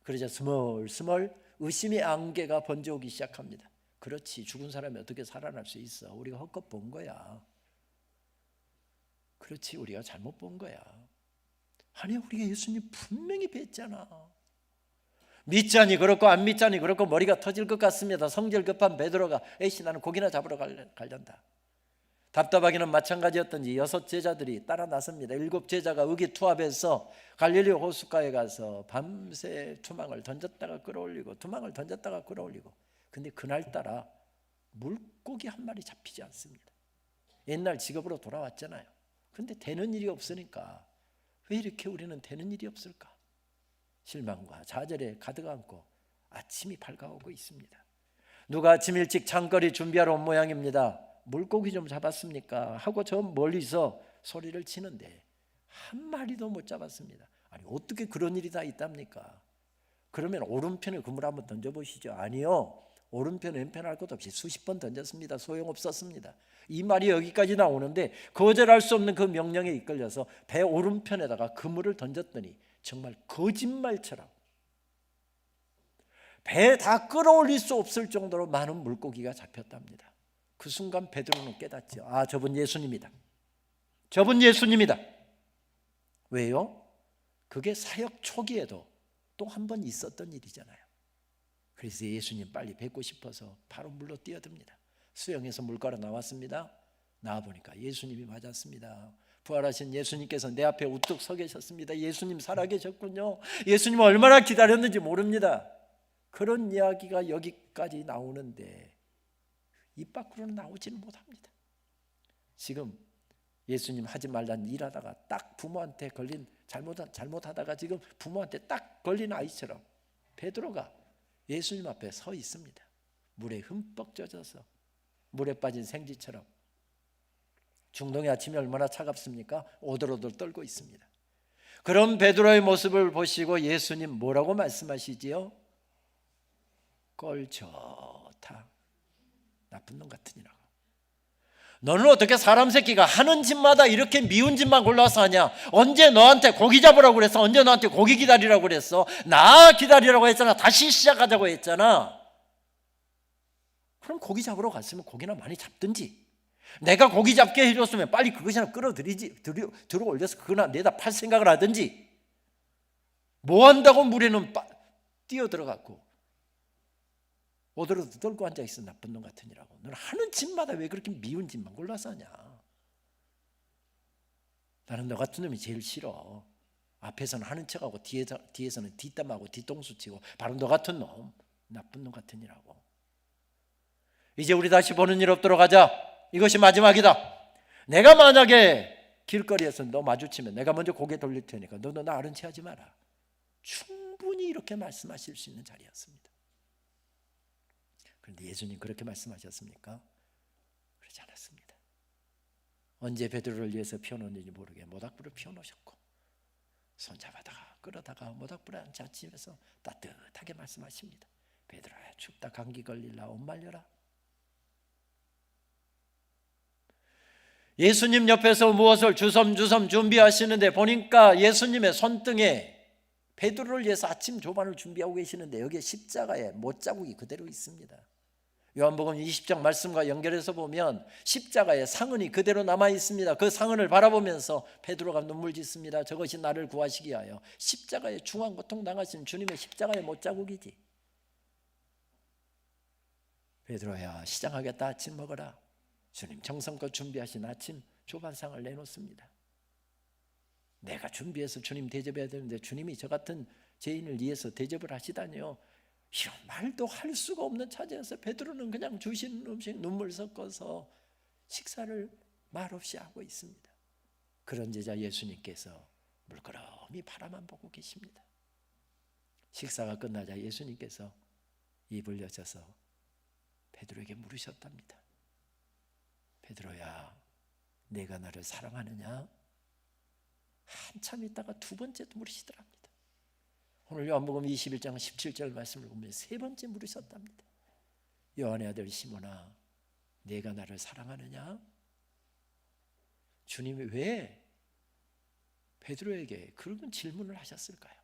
그러자 스멀스멀 의심의 안개가 번져오기 시작합니다. 그렇지, 죽은 사람이 어떻게 살아날 수 있어? 우리가 헛것 본 거야. 그렇지, 우리가 잘못 본 거야. 아니, 우리가 예수님 분명히 뵀잖아. 믿자니 그렇고 안 믿자니 그렇고 머리가 터질 것 같습니다. 성질 급한 베드로가 에이씨 나는 고기나 잡으러 가련다. 답답하기는 마찬가지였던지 6 제자들이 따라 나섭니다. 7 제자가 의기투합해서 갈릴리 호숫가에 가서 밤새 투망을 던졌다가 끌어올리고 투망을 던졌다가 끌어올리고. 근데 그날따라 물고기 한 마리 잡히지 않습니다. 옛날 직업으로 돌아왔잖아요. 근데 되는 일이 없으니까 왜 이렇게 우리는 되는 일이 없을까? 실망과 좌절에 가득 안고 아침이 밝아오고 있습니다. 누가 아침 일찍 장거리 준비하러 온 모양입니다. 물고기 좀 잡았습니까? 하고 저 멀리서 소리를 치는데 한 마리도 못 잡았습니다. 아니, 어떻게 그런 일이 다 있답니까? 그러면 오른편에 그물 한번 던져보시죠. 아니요, 오른편 왼편 할 것도 없이 수십 번 던졌습니다. 소용없었습니다. 이 말이 여기까지 나오는데 거절할 수 없는 그 명령에 이끌려서 배 오른편에다가 그물을 던졌더니 정말 거짓말처럼 배 다 끌어올릴 수 없을 정도로 많은 물고기가 잡혔답니다. 그 순간 베드로는 깨닫죠. 아, 저분 예수님이다. 저분 예수님이다. 왜요? 그게 사역 초기에도 또 한 번 있었던 일이잖아요. 그래서 예수님 빨리 뵙고 싶어서 바로 물로 뛰어듭니다. 수영해서 물가로 나왔습니다. 나와보니까 예수님이 맞았습니다. 부활하신 예수님께서 내 앞에 우뚝 서 계셨습니다. 예수님 살아계셨군요. 예수님 얼마나 기다렸는지 모릅니다. 그런 이야기가 여기까지 나오는데 입 밖으로는 나오지는 못합니다. 지금 예수님 하지 말란 일하다가 딱 부모한테 걸린 잘못하다가 지금 부모한테 딱 걸린 아이처럼 베드로가 예수님 앞에 서 있습니다. 물에 흠뻑 젖어서 물에 빠진 생쥐처럼. 중동의 아침이 얼마나 차갑습니까? 오돌오돌 떨고 있습니다. 그런 베드로의 모습을 보시고 예수님 뭐라고 말씀하시지요? 꼴 좋다, 나쁜 놈 같으니라고. 너는 어떻게 사람 새끼가 하는 짓마다 이렇게 미운 짓만 골라서 하냐? 언제 너한테 고기 잡으라고 그랬어? 언제 너한테 고기 기다리라고 그랬어? 나 기다리라고 했잖아. 다시 시작하자고 했잖아. 그럼 고기 잡으러 갔으면 고기나 많이 잡든지, 내가 고기 잡게 해줬으면 빨리 그것이나 들어 올려서 그거나 내다 팔 생각을 하든지, 뭐 한다고 물에는 뛰어들어갔고 오더라도 떨고 앉아있어, 나쁜 놈 같으니라고. 너는 하는 짓마다 왜 그렇게 미운 짓만 골라서 하냐? 나는 너 같은 놈이 제일 싫어. 앞에서는 하는 척하고 뒤에서는 뒷담하고 뒤통수 치고 바로 너 같은 놈, 나쁜 놈 같으니라고. 이제 우리 다시 보는 일 없도록 하자. 이것이 마지막이다. 내가 만약에 길거리에서 너 마주치면 내가 먼저 고개 돌릴 테니까 너도 나 아는 체 하지 마라. 충분히 이렇게 말씀하실 수 있는 자리였습니다. 그런데 예수님 그렇게 말씀하셨습니까? 그렇지 않았습니다. 언제 베드로를 위해서 피워놓는지 모르게 모닥불을 피워놓으셨고, 손잡아다가 끌어다가 모닥불에 앉혀서 따뜻하게 말씀하십니다. 베드로야, 춥다, 감기 걸릴라, 옷 말려라. 예수님 옆에서 무엇을 주섬주섬 준비하시는데 보니까 예수님의 손등에 베드로를 위해서 아침 조반을 준비하고 계시는데 여기에 십자가에 못자국이 그대로 있습니다. 요한복음 20장 말씀과 연결해서 보면 십자가에 상흔이 그대로 남아 있습니다. 그 상흔을 바라보면서 베드로가 눈물 짓습니다. 저것이 나를 구하시기 위하여 십자가에 중한 고통 당하신 주님의 십자가의 못자국이지. 베드로야, 시장하겠다, 아침 먹어라. 주님 정성껏 준비하신 아침 조반상을 내놓습니다. 내가 준비해서 주님 대접해야 되는데 주님이 저 같은 죄인을 위해서 대접을 하시다니요. 이런 말도 할 수가 없는 차지에서 베드로는 그냥 주신 음식 눈물 섞어서 식사를 말없이 하고 있습니다. 그런 제자 예수님께서 물끄러미 바라만 보고 계십니다. 식사가 끝나자 예수님께서 입을 여셔서 베드로에게 물으셨답니다. 베드로야, 내가 나를 사랑하느냐? 한참 있다가 두 번째도 물으시더랍니다. 오늘 요한복음 21장 17절 말씀을 보면 세 번째 물으셨답니다. 요한의 아들 시몬아, 내가 나를 사랑하느냐? 주님이 왜 베드로에게 그런 질문을 하셨을까요?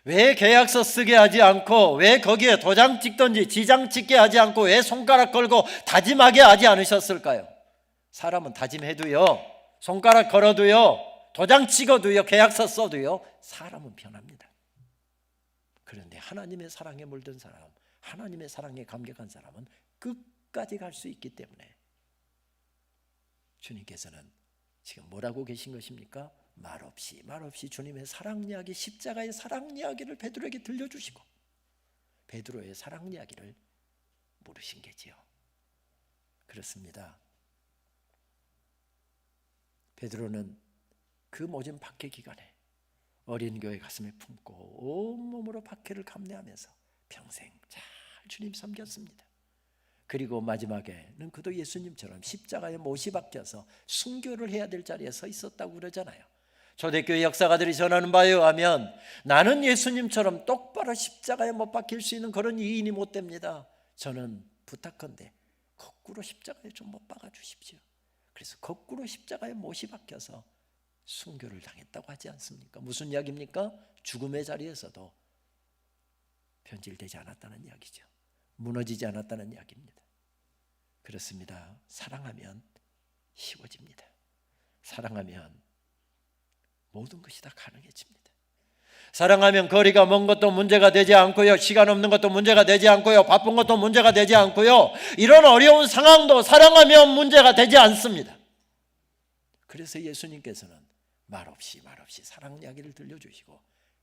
왜 계약서 쓰게 하지 않고, 왜 거기에 도장 찍든지 지장 찍게 하지 않고 왜 손가락 걸고 다짐하게 하지 않으셨을까요? 사람은 다짐해도요, 손가락 걸어도요, 도장 찍어도요, 계약서 써도요, 사람은 변합니다. 그런데 하나님의 사랑에 물든 사람, 하나님의 사랑에 감격한 사람은 끝까지 갈 수 있기 때문에 주님께서는 지금 뭐라고 계신 것입니까? 말없이 주님의 사랑 이야기, 십자가의 사랑 이야기를 베드로에게 들려주시고 베드로의 사랑 이야기를 물으신 게지요. 그렇습니다. 베드로는 그 모진 박해 기간에 어린 교회 가슴에 품고 온몸으로 박해를 감내하면서 평생 잘 주님 섬겼습니다. 그리고 마지막에는 그도 예수님처럼 십자가에 못이 박혀서 순교를 해야 될 자리에 서 있었다고 그러잖아요. 초대교회 역사가들이 전하는 바에 의하면 나는 예수님처럼 똑바로 십자가에 못 박힐 수 있는 그런 이인이 못 됩니다. 저는 부탁한데 거꾸로 십자가에 좀 못 박아 주십시오. 그래서 거꾸로 십자가에 못이 박혀서 순교를 당했다고 하지 않습니까? 무슨 이야기입니까? 죽음의 자리에서도 변질되지 않았다는 이야기죠. 무너지지 않았다는 이야기입니다. 그렇습니다. 사랑하면 쉬워집니다. 사랑하면 모든 것이 다 가능해집니다. 사랑하면 거리가 먼 것도 문제가 되지 않고요, 시간 없는 것도 문제가 되지 않고요, 바쁜 것도 문제가 되지 않고요, 이런 어려운 상황도 사랑하면 문제가 되지 않습니다. 그래서 예수님께서는 말없이 사랑 이야기를 들려주시고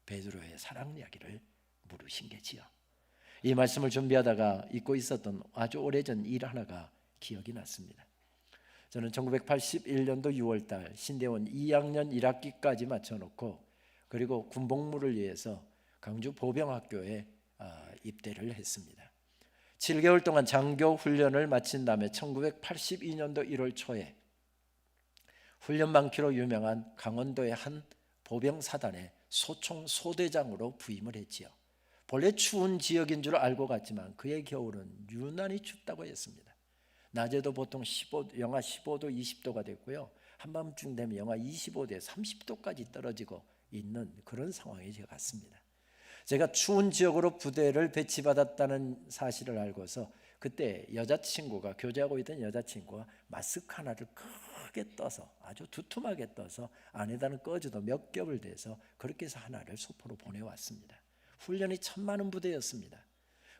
베드로의 사랑 이야기를 물으신 게지요. 이 말씀을 준비하다가 잊고 있었던 아주 오래전 일 하나가 기억이 났습니다. 저는 1981년도 6월달 신대원 2학년 1학기까지 마쳐놓고 그리고 군복무를 위해서 강주 보병학교에 입대를 했습니다. 7개월 동안 장교 훈련을 마친 다음에 1982년도 1월 초에 훈련 많기로 유명한 강원도의 한 보병사단의 소총 소대장으로 부임을 했지요. 본래 추운 지역인 줄 알고 갔지만 그의 겨울은 유난히 춥다고 했습니다. 낮에도 보통 영하 15도, 20도가 됐고요. 한밤중 되면 영하 25도에 30도까지 떨어지고 있는 그런 상황에 제가 갔습니다. 제가 추운 지역으로 부대를 배치받았다는 사실을 알고서 그때 여자친구가, 교제하고 있던 여자친구가 마스크 하나를 크게 떠서, 아주 두툼하게 떠서 안에다는 꺼져도 몇 겹을 대서 그렇게 해서 하나를 소포로 보내왔습니다. 훈련이 참 많은 부대였습니다.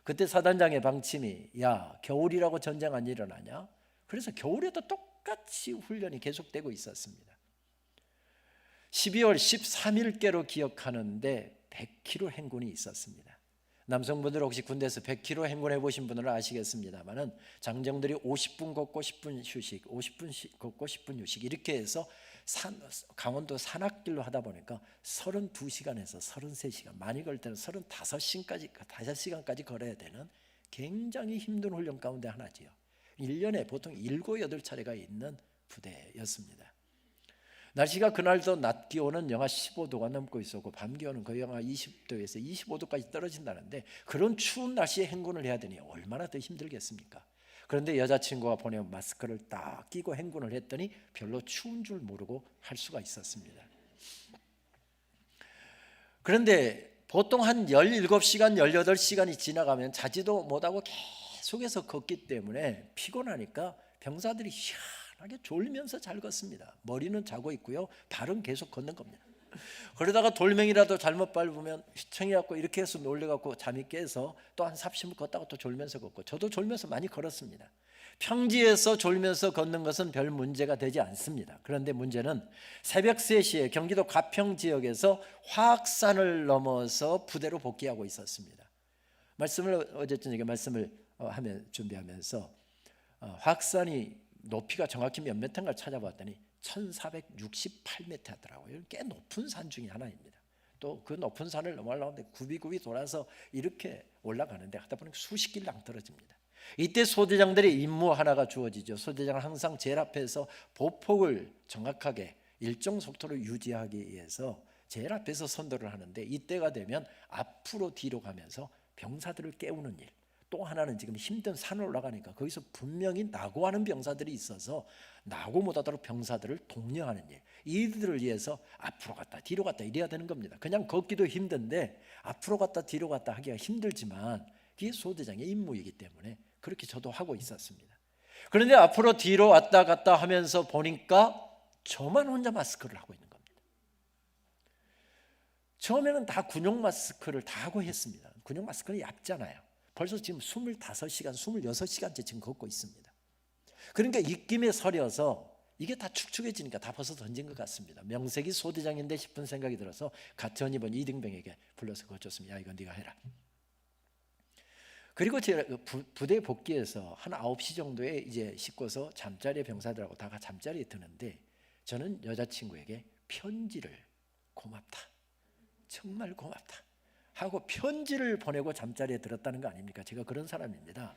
그때 사단장의 방침이, 야, 겨울이라고 전쟁 안 일어나냐? 그래서 겨울에도 똑같이 훈련이 계속되고 있었습니다. 12월 13일께로 기억하는데 100km 행군이 있었습니다. 남성분들 혹시 군대에서 100km 행군해 보신 분들은 아시겠습니다만은 장정들이 50분 걷고 10분 휴식, 50분 걷고 10분 휴식 이렇게 해서 강원도 산악길로 하다 보니까 32시간에서 33시간, 많이 걸 때는 35시간까지 걸어야 되는 굉장히 힘든 훈련 가운데 하나지요. 1년에 보통 7, 8차례가 있는 부대였습니다. 날씨가 그날도 낮 기온은 영하 15도가 넘고 있었고 밤 기온은 거의 영하 20도에서 25도까지 떨어진다는데 그런 추운 날씨에 행군을 해야 되니 얼마나 더 힘들겠습니까? 그런데 여자친구가 보내온 마스크를 딱 끼고 행군을 했더니 별로 추운 줄 모르고 할 수가 있었습니다. 그런데 보통 한 17시간, 18시간이 지나가면 자지도 못하고 계속해서 걷기 때문에 피곤하니까 병사들이 희한하게 졸면서 잘 걷습니다. 머리는 자고 있고요, 발은 계속 걷는 겁니다. 그러다가 돌멩이라도 잘못 밟으면 휘청해갖고 이렇게 해서 놀래갖고 잠이 깨서 또 한 30분 걷다가 또 졸면서 걷고, 저도 졸면서 많이 걸었습니다. 평지에서 졸면서 걷는 것은 별 문제가 되지 않습니다. 그런데 문제는 새벽 3시에 경기도 가평 지역에서 화학산을 넘어서 부대로 복귀하고 있었습니다. 어제 저녁에 말씀을 준비하면서 화학산이 높이가 정확히 몇 미터인가 찾아봤더니 1468m더라고요. 꽤 높은 산 중에 하나입니다. 또 그 높은 산을 넘어가려는데 굽이굽이 돌아서 이렇게 올라가는데 하다 보니까 수십 길 낭떨어집니다. 이때 소대장들의 임무 하나가 주어지죠. 소대장은 항상 제일 앞에서 보폭을 정확하게 일정 속도로 유지하기 위해서 제일 앞에서 선도를 하는데, 이때가 되면 앞으로 뒤로 가면서 병사들을 깨우는 일, 또 하나는 지금 힘든 산을 올라가니까 거기서 분명히 낙오하는 병사들이 있어서 낙오 못하도록 병사들을 독려하는 일, 이들을 위해서 앞으로 갔다 뒤로 갔다 이래야 되는 겁니다. 그냥 걷기도 힘든데 앞으로 갔다 뒤로 갔다 하기가 힘들지만 그게 소대장의 임무이기 때문에 그렇게 저도 하고 있었습니다. 그런데 앞으로 뒤로 왔다 갔다 하면서 보니까 저만 혼자 마스크를 하고 있는 겁니다. 처음에는 다 군용 마스크를 다 하고 했습니다. 군용 마스크는 얇잖아요. 벌써 지금 25시간, 26시간째 지금 걷고 있습니다. 그러니까 입김에 서려서 이게 다 축축해지니까 다 벗어 던진 것 같습니다. 명색이 소대장인데 싶은 생각이 들어서 같은 입은 이등병에게 불러서 거쳤습니다. 야, 이거 네가 해라. 그리고 제가 부대 복귀해서 한 9시 정도에 이제 씻고서 잠자리에 병사들하고 다 잠자리에 드는데 저는 여자친구에게 편지를, 고맙다, 정말 고맙다 하고 편지를 보내고 잠자리에 들었다는 거 아닙니까? 제가 그런 사람입니다.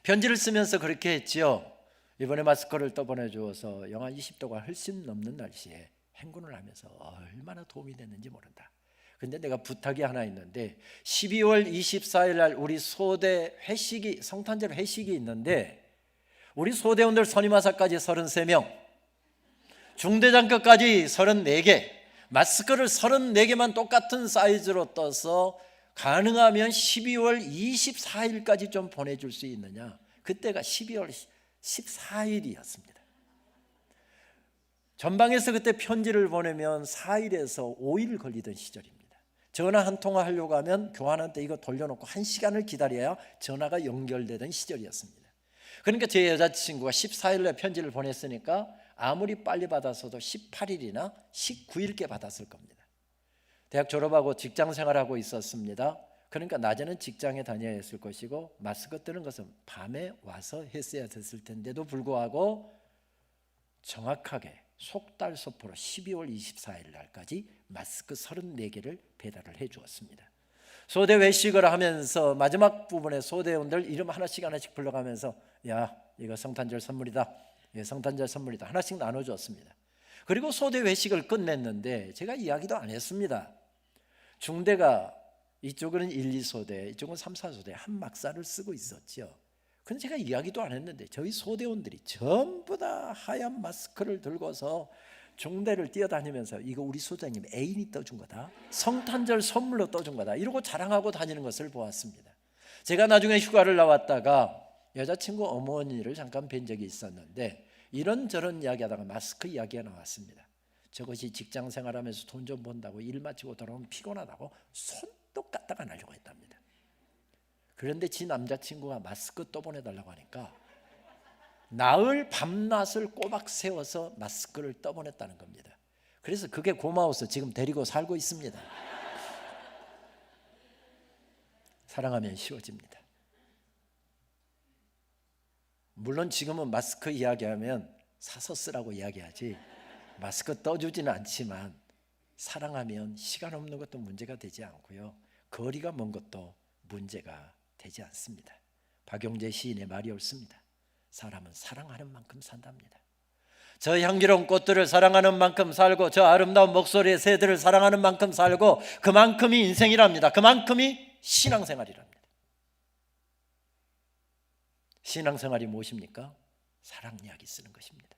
편지를 쓰면서 그렇게 했지요. 이번에 마스크를 또 보내주어서 영하 20도가 훨씬 넘는 날씨에 행군을 하면서 얼마나 도움이 됐는지 모른다. 근데 내가 부탁이 하나 있는데 12월 24일 날 우리 소대 회식이, 성탄절 회식이 있는데 우리 소대원들 선임하사까지 33명, 중대장급까지 34개, 마스크를 34개만 똑같은 사이즈로 떠서 가능하면 12월 24일까지 좀 보내줄 수 있느냐. 그때가 12월 14일이었습니다. 전방에서 그때 편지를 보내면 4일에서 5일 걸리던 시절입니다. 전화 한 통화 하려고 하면 교환한 때 이거 돌려놓고 1시간을 기다려야 전화가 연결되던 시절이었습니다. 그러니까 제 여자친구가 14일에 편지를 보냈으니까 아무리 빨리 받아서도 18일이나 19일께 받았을 겁니다. 대학 졸업하고 직장 생활하고 있었습니다. 그러니까 낮에는 직장에 다녀야 했을 것이고 마스크 뜨는 것은 밤에 와서 했어야 됐을 텐데도 불구하고 정확하게 속달 소포로 12월 24일 날까지 마스크 34개를 배달을 해 주었습니다. 소대 외식을 하면서 마지막 부분에 소대원들 이름 하나씩 불러가면서 야, 이거 성탄절 선물이다. 이거 성탄절 선물이다. 하나씩 나눠주었습니다. 그리고 소대 외식을 끝냈는데 제가 이야기도 안 했습니다. 중대가 이쪽은 1, 2소대, 이쪽은 3, 4소대 한 막사를 쓰고 있었죠. 근데 제가 이야기도 안 했는데 저희 소대원들이 전부 다 하얀 마스크를 들고서 중대를 뛰어다니면서 이거 우리 소장님 애인이 떠준 거다, 성탄절 선물로 떠준 거다, 이러고 자랑하고 다니는 것을 보았습니다. 제가 나중에 휴가를 나왔다가 여자친구 어머니를 잠깐 뵌 적이 있었는데 이런저런 이야기하다가 마스크 이야기가 나왔습니다. 저것이 직장 생활하면서 돈 좀 번다고 일 마치고 돌아오면 피곤하다고 손도 까딱 안 하려고 했답니다. 그런데 지 남자친구가 마스크 또 보내달라고 하니까 나흘 밤낮을 꼬박 세워서 마스크를 떠보냈다는 겁니다. 그래서 그게 고마워서 지금 데리고 살고 있습니다. 사랑하면 쉬워집니다. 물론 지금은 마스크 이야기하면 사서 쓰라고 이야기하지 마스크 떠주지는 않지만 사랑하면 시간 없는 것도 문제가 되지 않고요, 거리가 먼 것도 문제가 되지 않습니다. 박용재 시인의 말이 옳습니다. 사람은 사랑하는 만큼 산답니다. 저 향기로운 꽃들을 사랑하는 만큼 살고 저 아름다운 목소리의 새들을 사랑하는 만큼 살고 그만큼이 인생이랍니다. 그만큼이 신앙생활이랍니다. 신앙생활이 무엇입니까? 사랑 이야기 쓰는 것입니다.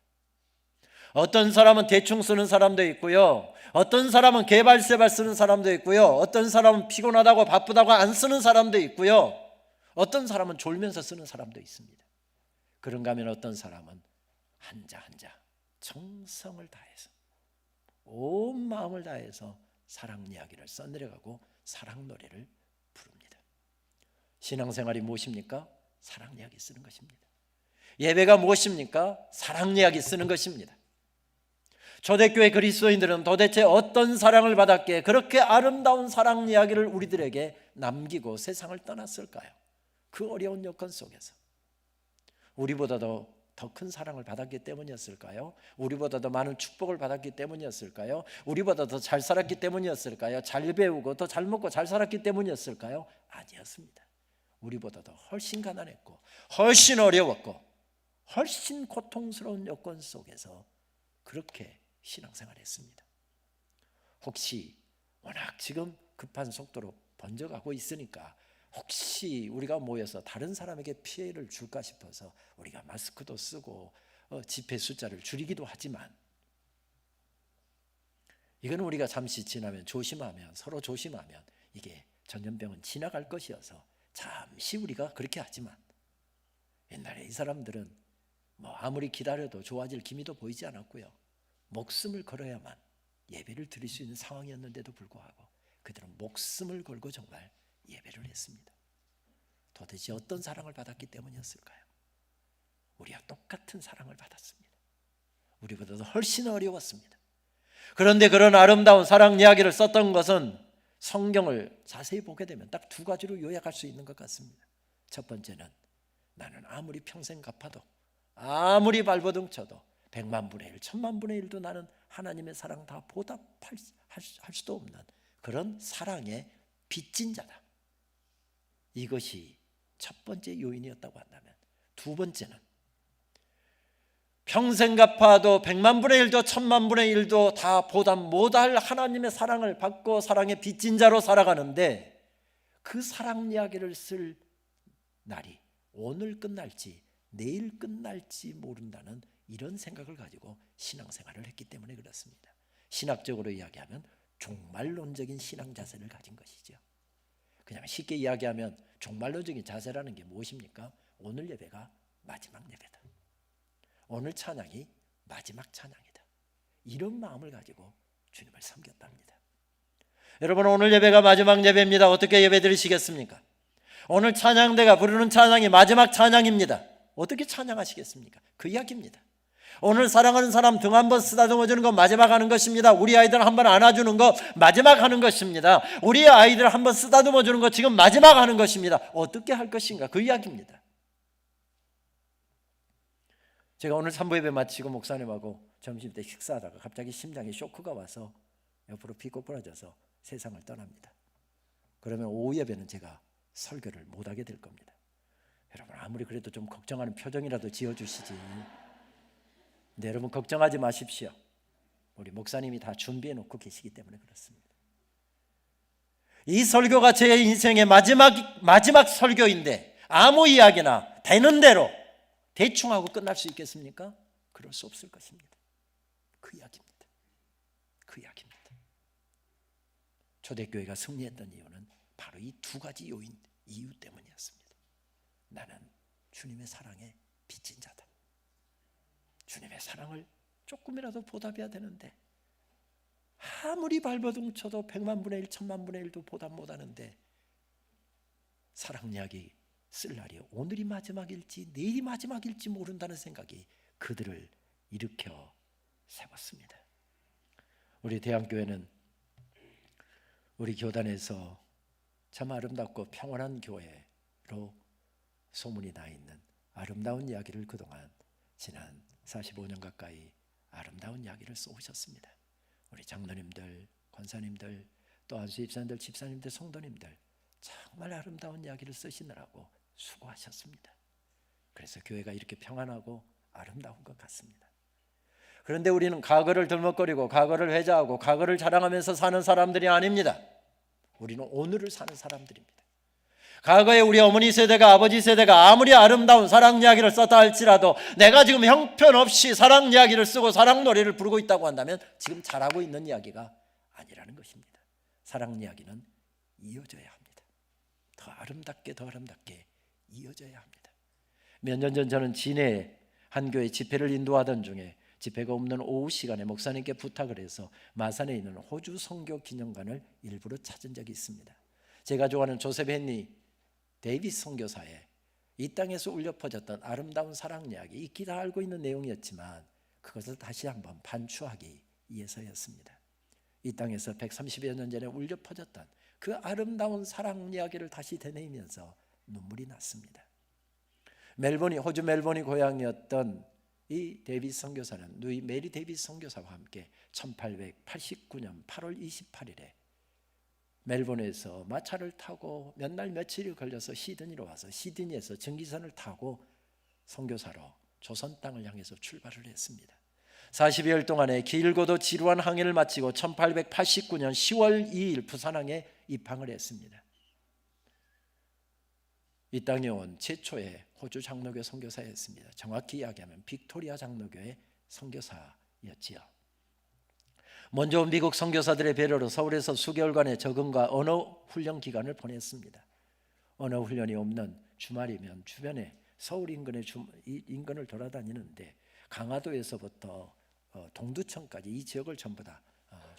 어떤 사람은 대충 쓰는 사람도 있고요, 어떤 사람은 개발세발 쓰는 사람도 있고요, 어떤 사람은 피곤하다고 바쁘다고 안 쓰는 사람도 있고요, 어떤 사람은 졸면서 쓰는 사람도 있습니다. 그런가 하면 어떤 사람은 한자 한자 정성을 다해서 온 마음을 다해서 사랑 이야기를 써내려가고 사랑 노래를 부릅니다. 신앙생활이 무엇입니까? 사랑 이야기 쓰는 것입니다. 예배가 무엇입니까? 사랑 이야기 쓰는 것입니다. 초대교회 그리스도인들은 도대체 어떤 사랑을 받았기에 그렇게 아름다운 사랑 이야기를 우리들에게 남기고 세상을 떠났을까요? 그 어려운 여건 속에서 우리보다도 더 큰 사랑을 받았기 때문이었을까요? 우리보다 더 많은 축복을 받았기 때문이었을까요? 우리보다 더 잘 살았기 때문이었을까요? 잘 배우고 더 잘 먹고 잘 살았기 때문이었을까요? 아니었습니다. 우리보다도 훨씬 가난했고 훨씬 어려웠고 훨씬 고통스러운 여건 속에서 그렇게 신앙생활을 했습니다. 혹시 워낙 지금 급한 속도로 번져가고 있으니까 혹시 우리가 모여서 다른 사람에게 피해를 줄까 싶어서 우리가 마스크도 쓰고 집회 숫자를 줄이기도 하지만 이건 우리가 잠시 지나면 조심하면 서로 조심하면 이게 전염병은 지나갈 것이어서 잠시 우리가 그렇게 하지만 옛날에 이 사람들은 아무리 기다려도 좋아질 기미도 보이지 않았고요, 목숨을 걸어야만 예배를 드릴 수 있는 상황이었는데도 불구하고 그들은 목숨을 걸고 정말 예배를 했습니다. 도대체 어떤 사랑을 받았기 때문이었을까요? 우리와 똑같은 사랑을 받았습니다. 우리보다도 훨씬 어려웠습니다. 그런데 그런 아름다운 사랑 이야기를 썼던 것은 성경을 자세히 보게 되면 딱 두 가지로 요약할 수 있는 것 같습니다. 첫 번째는 나는 아무리 평생 갚아도 아무리 발버둥 쳐도 100만 분의 1, 1000만 분의 1도 나는 하나님의 사랑 다 보답할 수도 없는 그런 사랑의 빚진 자다. 이것이 첫 번째 요인이었다고 한다면, 두 번째는 평생 갚아도 100만 분의 1도 1000만 분의 1도 다 보답 못할 하나님의 사랑을 받고 사랑의 빚진 자로 살아가는데 그 사랑 이야기를 쓸 날이 오늘 끝날지 내일 끝날지 모른다는 이런 생각을 가지고 신앙생활을 했기 때문에 그렇습니다. 신학적으로 이야기하면 종말론적인 신앙 자세를 가진 것이죠. 그냥 쉽게 이야기하면 종말론적인 자세라는 게 무엇입니까? 오늘 예배가 마지막 예배다. 오늘 찬양이 마지막 찬양이다. 이런 마음을 가지고 주님을 섬겼답니다. 여러분, 오늘 예배가 마지막 예배입니다. 어떻게 예배 드리시겠습니까? 오늘 찬양대가 부르는 찬양이 마지막 찬양입니다. 어떻게 찬양하시겠습니까? 그 이야기입니다. 오늘 사랑하는 사람 등 한번 쓰다듬어 주는 거 마지막 하는 것입니다. 우리 아이들 한번 안아주는 거 마지막 하는 것입니다. 우리 아이들 한번 쓰다듬어 주는 거 지금 마지막 하는 것입니다. 어떻게 할 것인가? 그 이야기입니다. 제가 오늘 3부 예배 마치고 목사님하고 점심때 식사하다가 갑자기 심장에 쇼크가 와서 옆으로 픽고 부러져서 세상을 떠납니다. 그러면 오후 예배는 제가 설교를 못하게 될 겁니다. 여러분, 아무리 그래도 좀 걱정하는 표정이라도 지어주시지. 근데 여러분, 걱정하지 마십시오. 우리 목사님이 다 준비해 놓고 계시기 때문에 그렇습니다. 이 설교가 제 인생의 마지막 설교인데 아무 이야기나 되는 대로 대충 하고 끝날 수 있겠습니까? 그럴 수 없을 것입니다. 그 이야기입니다. 그 이야기입니다. 초대교회가 승리했던 이유는 바로 이 두 가지 이유 때문이었습니다. 나는 주님의 사랑에 빚진 자다. 주님의 사랑을 조금이라도 보답해야 되는데 아무리 발버둥 쳐도 100만 분의 1, 1000만 분의 1도 보답 못하는데 사랑 이야기 쓸 날이 오늘이 마지막일지 내일이 마지막일지 모른다는 생각이 그들을 일으켜 세웠습니다. 우리 대한교회는 우리 교단에서 참 아름답고 평온한 교회로 소문이 나 있는 아름다운 이야기를 그동안 지난 45년 가까이 아름다운 이야기를 쏘셨습니다. 우리 장로님들, 권사님들, 또 안수집사님들, 집사님들, 성도님들 정말 아름다운 이야기를 쓰시느라고 수고하셨습니다. 그래서 교회가 이렇게 평안하고 아름다운 것 같습니다. 그런데 우리는 과거를 들먹거리고 과거를 회자하고 과거를 자랑하면서 사는 사람들이 아닙니다. 우리는 오늘을 사는 사람들입니다. 과거에 우리 어머니 세대가 아버지 세대가 아무리 아름다운 사랑 이야기를 썼다 할지라도 내가 지금 형편없이 사랑 이야기를 쓰고 사랑 노래를 부르고 있다고 한다면 지금 잘하고 있는 이야기가 아니라는 것입니다. 사랑 이야기는 이어져야 합니다. 더 아름답게 이어져야 합니다. 몇 년 전 저는 진해 한 교회 집회를 인도하던 중에 집회가 없는 오후 시간에 목사님께 부탁을 해서 마산에 있는 호주 선교 기념관을 일부러 찾은 적이 있습니다. 제가 좋아하는 조셉 헨리 데이비스 선교사의 이 땅에서 울려 퍼졌던 아름다운 사랑 이야기, 익히 다 알고 있는 내용이었지만 그것을 다시 한번 반추하기 위해서였습니다. 이 땅에서 130여 년 전에 울려 퍼졌던 그 아름다운 사랑 이야기를 다시 되뇌이면서 눈물이 났습니다. 호주 멜번이 고향이었던 이 데이비스 선교사는 누이 메리 데이비스 선교사와 함께 1889년 8월 28일에 멜번에서 마차를 타고 몇 날 며칠이 걸려서 시드니로 와서 시드니에서 전기선을 타고 선교사로 조선 땅을 향해서 출발을 했습니다. 40여일 동안의 길고도 지루한 항해를 마치고 1889년 10월 2일 부산항에 입항을 했습니다. 이 땅에 온 최초의 호주 장로교 선교사였습니다. 정확히 이야기하면 빅토리아 장로교의 선교사였지요. 먼저 온 미국 선교사들의 배려로 서울에서 수개월간의 적응과 언어 훈련 기간을 보냈습니다. 언어 훈련이 없는 주말이면 주변에 서울 인근을 돌아다니는데 강화도에서부터 동두천까지 이 지역을 전부 다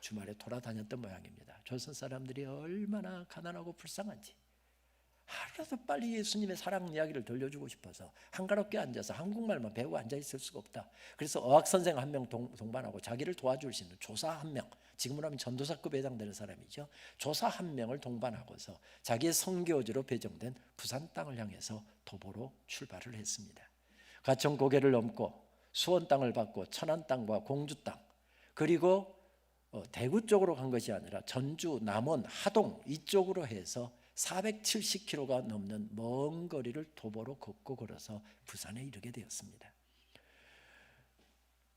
주말에 돌아다녔던 모양입니다. 조선 사람들이 얼마나 가난하고 불쌍한지 하루라도 빨리 예수님의 사랑 이야기를 들려주고 싶어서 한가롭게 앉아서 한국말만 배우고 앉아있을 수가 없다. 그래서 어학선생 한 명 동반하고 자기를 도와줄 수 있는 조사 한 명, 지금으로 하면 전도사급에 해당되는 사람이죠. 조사 한 명을 동반하고서 자기의 선교지로 배정된 부산 땅을 향해서 도보로 출발을 했습니다. 가천 고개를 넘고 수원 땅을 받고 천안 땅과 공주 땅, 그리고 대구 쪽으로 간 것이 아니라 전주, 남원, 하동 이쪽으로 해서 470km가 넘는 먼 거리를 도보로 걷고 걸어서 부산에 이르게 되었습니다.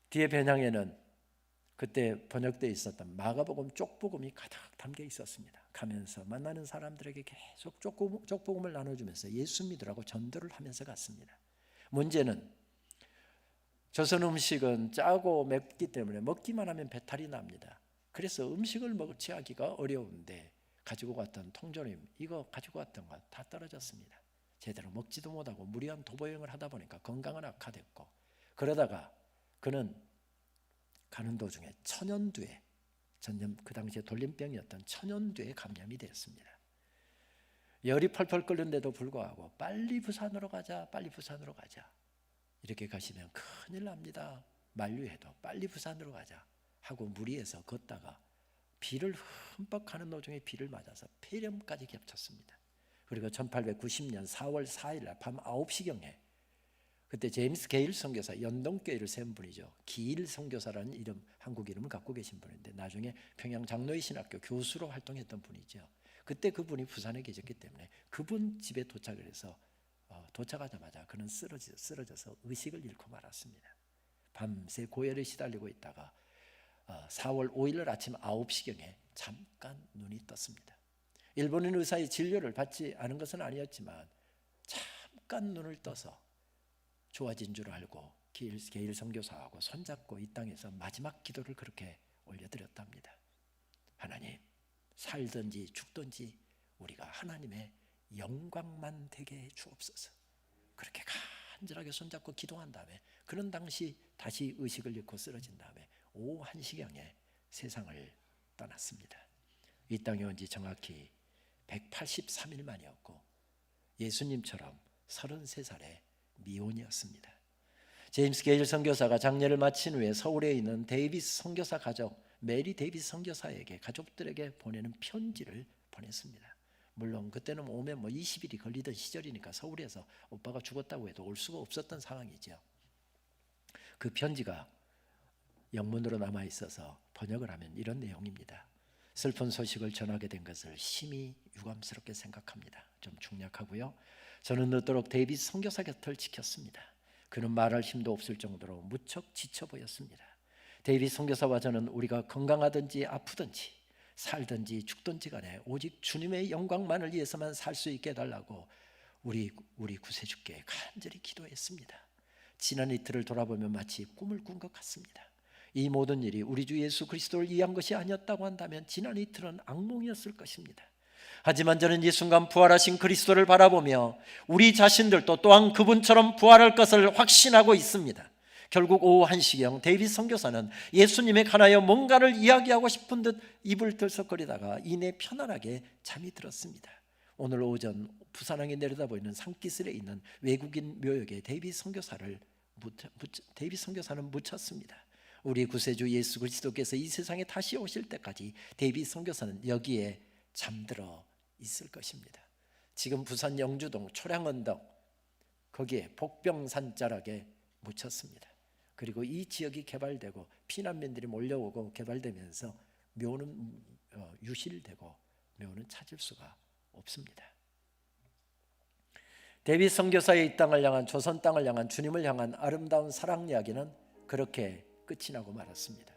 뒤에 변향에는 그때 번역되어 있었던 마가복음 쪽복음이 가득 담겨 있었습니다. 가면서 만나는 사람들에게 계속 쪽복음을 나눠주면서 예수 믿으라고 전도를 하면서 갔습니다. 문제는 조선 음식은 짜고 맵기 때문에 먹기만 하면 배탈이 납니다. 그래서 음식을 취하기가 어려운데 가지고 갔던 통조림, 이거 가지고 갔던 거 다 떨어졌습니다. 제대로 먹지도 못하고 무리한 도보여행을 하다 보니까 건강은 악화됐고, 그러다가 그는 가는 도중에 천연두에, 전염, 그 당시에 돌림병이었던 천연두에 감염이 되었습니다. 열이 펄펄 끓는데도 불구하고 빨리 부산으로 가자, 빨리 부산으로 가자, 이렇게 가시면 큰일 납니다. 만류해도 빨리 부산으로 가자 하고 무리해서 걷다가 비를 흠뻑 가는 도중에 비를 맞아서 폐렴까지 겹쳤습니다. 그리고 1890년 4월 4일 날 밤 9시경에 그때 제임스 게일 선교사, 연동교회를 세운 분이죠. 기일 선교사라는 이름, 한국 이름을 갖고 계신 분인데 나중에 평양 장로의 신학교 교수로 활동했던 분이죠. 그때 그분이 부산에 계셨기 때문에 그분 집에 도착을 해서 도착하자마자 그는 쓰러져서 의식을 잃고 말았습니다. 밤새 고열에 시달리고 있다가 4월 5일 아침 9시경에 잠깐 눈이 떴습니다. 일본인 의사의 진료를 받지 않은 것은 아니었지만 잠깐 눈을 떠서 좋아진 줄 알고 게일 선교사하고 손잡고 이 땅에서 마지막 기도를 그렇게 올려드렸답니다. 하나님, 살든지 죽든지 우리가 하나님의 영광만 되게 해 주옵소서. 그렇게 간절하게 손잡고 기도한 다음에 그는 당시 다시 의식을 잃고 쓰러진 다음에 오후 1시경에 세상을 떠났습니다. 이 땅에 온 지 정확히 183일 만이었고 예수님처럼 33살의 미혼이었습니다. 제임스 게일 선교사가 장례를 마친 후에 서울에 있는 데이비스 선교사 가족, 메리 데이비스 선교사에게 가족들에게 보내는 편지를 보냈습니다. 물론 그때는 오면 20일이 걸리던 시절이니까 서울에서 오빠가 죽었다고 해도 올 수가 없었던 상황이죠. 그 편지가 영문으로 남아 있어서 번역을 하면 이런 내용입니다. 슬픈 소식을 전하게 된 것을 심히 유감스럽게 생각합니다. 좀 중략하고요. 저는 늦도록 데이비스 선교사 곁을 지켰습니다. 그는 말할 힘도 없을 정도로 무척 지쳐 보였습니다. 데이비스 선교사와 저는 우리가 건강하든지 아프든지 살든지 죽든지 간에 오직 주님의 영광만을 위해서만 살 수 있게 해달라고 우리 구세주께 간절히 기도했습니다. 지난 이틀을 돌아보면 마치 꿈을 꾼 것 같습니다. 이 모든 일이 우리 주 예수 그리스도를 위한 것이 아니었다고 한다면 지난 이틀은 악몽이었을 것입니다. 하지만 저는 이 순간 부활하신 그리스도를 바라보며 우리 자신들도 또한 그분처럼 부활할 것을 확신하고 있습니다. 결국 오후 1시경 데이비스 선교사는 예수님에 관하여 뭔가를 이야기하고 싶은 듯 입을 들썩거리다가 이내 편안하게 잠이 들었습니다. 오늘 오전 부산항에 내려다보이는 산기슭에 있는 외국인 묘역에 데이비스 선교사는 묻혔습니다. 우리 구세주 예수 그리스도께서 이 세상에 다시 오실 때까지 데이비스 선교사는 여기에 잠들어 있을 것입니다. 지금 부산 영주동 초량언덕 거기에 복병산 자락에 묻혔습니다. 그리고 이 지역이 개발되고 피난민들이 몰려오고 개발되면서 묘는 유실되고 묘는 찾을 수가 없습니다. 데이비스 선교사의 이 땅을 향한, 조선 땅을 향한, 주님을 향한 아름다운 사랑 이야기는 그렇게 끝이 나고 말았습니다.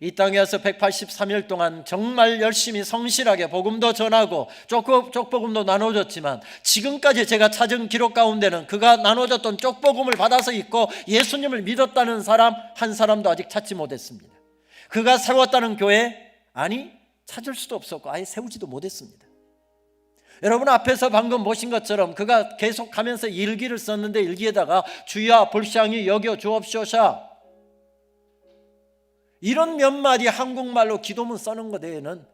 이 땅에 와서 183일 동안 정말 열심히 성실하게 복음도 전하고 쪽복음도 나눠줬지만 지금까지 제가 찾은 기록 가운데는 그가 나눠줬던 쪽복음을 받아서 있고 예수님을 믿었다는 사람 한 사람도 아직 찾지 못했습니다. 그가 세웠다는 교회, 아니 찾을 수도 없었고 아예 세우지도 못했습니다. 여러분 앞에서 방금 보신 것처럼 그가 계속하면서 일기를 썼는데 일기에다가 주야 불쌍히 여겨 주옵소서, 이런 몇 마디 한국말로 기도문 써는 것 외에는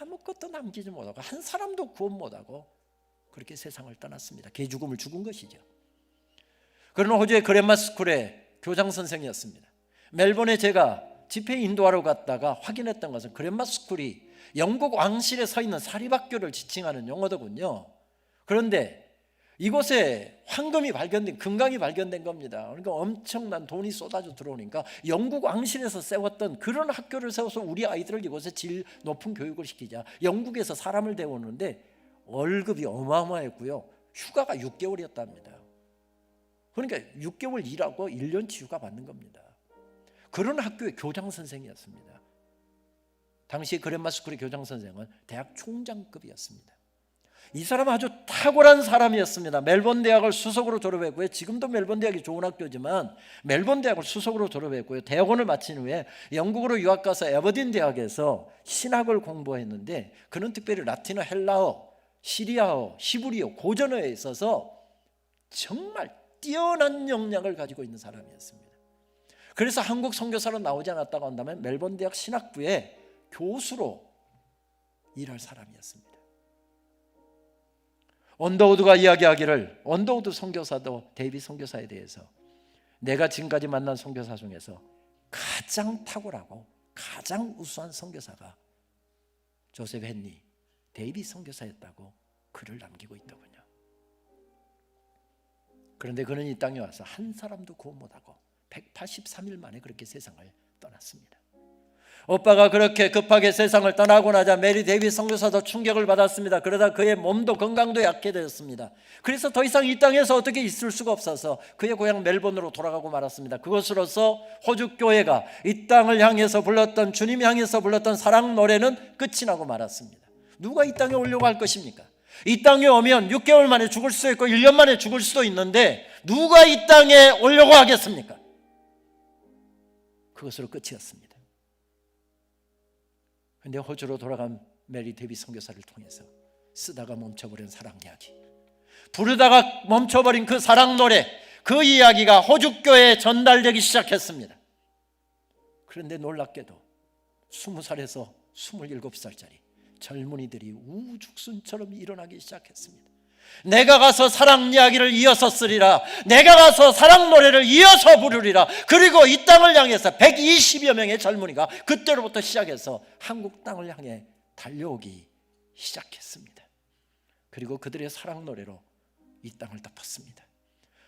아무것도 남기지 못하고 한 사람도 구원 못하고 그렇게 세상을 떠났습니다. 개죽음을 죽은 것이죠. 그는 호주의 그랜마 스쿨의 교장 선생이었습니다. 멜번에 제가 집회 인도하러 갔다가 확인했던 것은 그랜마 스쿨이 영국 왕실에 서 있는 사립학교를 지칭하는 용어더군요. 그런데 이곳에 황금이 발견된, 금강이 발견된 겁니다. 그러니까 엄청난 돈이 쏟아져 들어오니까 영국 왕실에서 세웠던 그런 학교를 세워서 우리 아이들을 이곳에 질 높은 교육을 시키자. 영국에서 사람을 데워오는데 월급이 어마어마했고요. 휴가가 6개월이었답니다. 그러니까 6개월 일하고 1년치 휴가 받는 겁니다. 그런 학교의 교장 선생이었습니다. 당시 그랜마 스쿨의 교장 선생은 대학 총장급이었습니다. 이 사람은 아주 탁월한 사람이었습니다. 멜번 대학을 수석으로 졸업했고요. 지금도 멜번 대학이 좋은 학교지만 멜번 대학을 수석으로 졸업했고요. 대학원을 마친 후에 영국으로 유학 가서 에버딘 대학에서 신학을 공부했는데 그는 특별히 라틴어, 헬라어, 시리아어, 히브리어, 고전어에 있어서 정말 뛰어난 역량을 가지고 있는 사람이었습니다. 그래서 한국 선교사로 나오지 않았다고 한다면 멜번 대학 신학부의 교수로 일할 사람이었습니다. 언더우드가 이야기하기를, 언더우드 선교사도 데이비 선교사에 대해서 내가 지금까지 만난 선교사 중에서 가장 탁월하고 가장 우수한 선교사가 조셉 헨리 데이비 선교사였다고 글을 남기고 있더군요. 그런데 그는 이 땅에 와서 한 사람도 구원 못하고 183일 만에 그렇게 세상을 떠났습니다. 오빠가 그렇게 급하게 세상을 떠나고 나자 메리 데이비 선교사도 충격을 받았습니다. 그러다 그의 몸도 건강도 약해졌습니다. 그래서 더 이상 이 땅에서 어떻게 있을 수가 없어서 그의 고향 멜번으로 돌아가고 말았습니다. 그것으로서 호주 교회가 이 땅을 향해서 불렀던, 주님이 향해서 불렀던 사랑 노래는 끝이 나고 말았습니다. 누가 이 땅에 오려고 할 것입니까? 이 땅에 오면 6개월 만에 죽을 수도 있고 1년 만에 죽을 수도 있는데 누가 이 땅에 오려고 하겠습니까? 그것으로 끝이었습니다. 그런데 호주로 돌아간 메리 데이비 선교사를 통해서 쓰다가 멈춰버린 사랑 이야기, 부르다가 멈춰버린 그 사랑 노래, 그 이야기가 호주 교회에 전달되기 시작했습니다. 그런데 놀랍게도 20살에서 27살짜리 젊은이들이 우죽순처럼 일어나기 시작했습니다. 내가 가서 사랑 이야기를 이어서 쓰리라, 내가 가서 사랑 노래를 이어서 부르리라. 그리고 이 땅을 향해서 120여 명의 젊은이가 그때로부터 시작해서 한국 땅을 향해 달려오기 시작했습니다. 그리고 그들의 사랑 노래로 이 땅을 덮었습니다.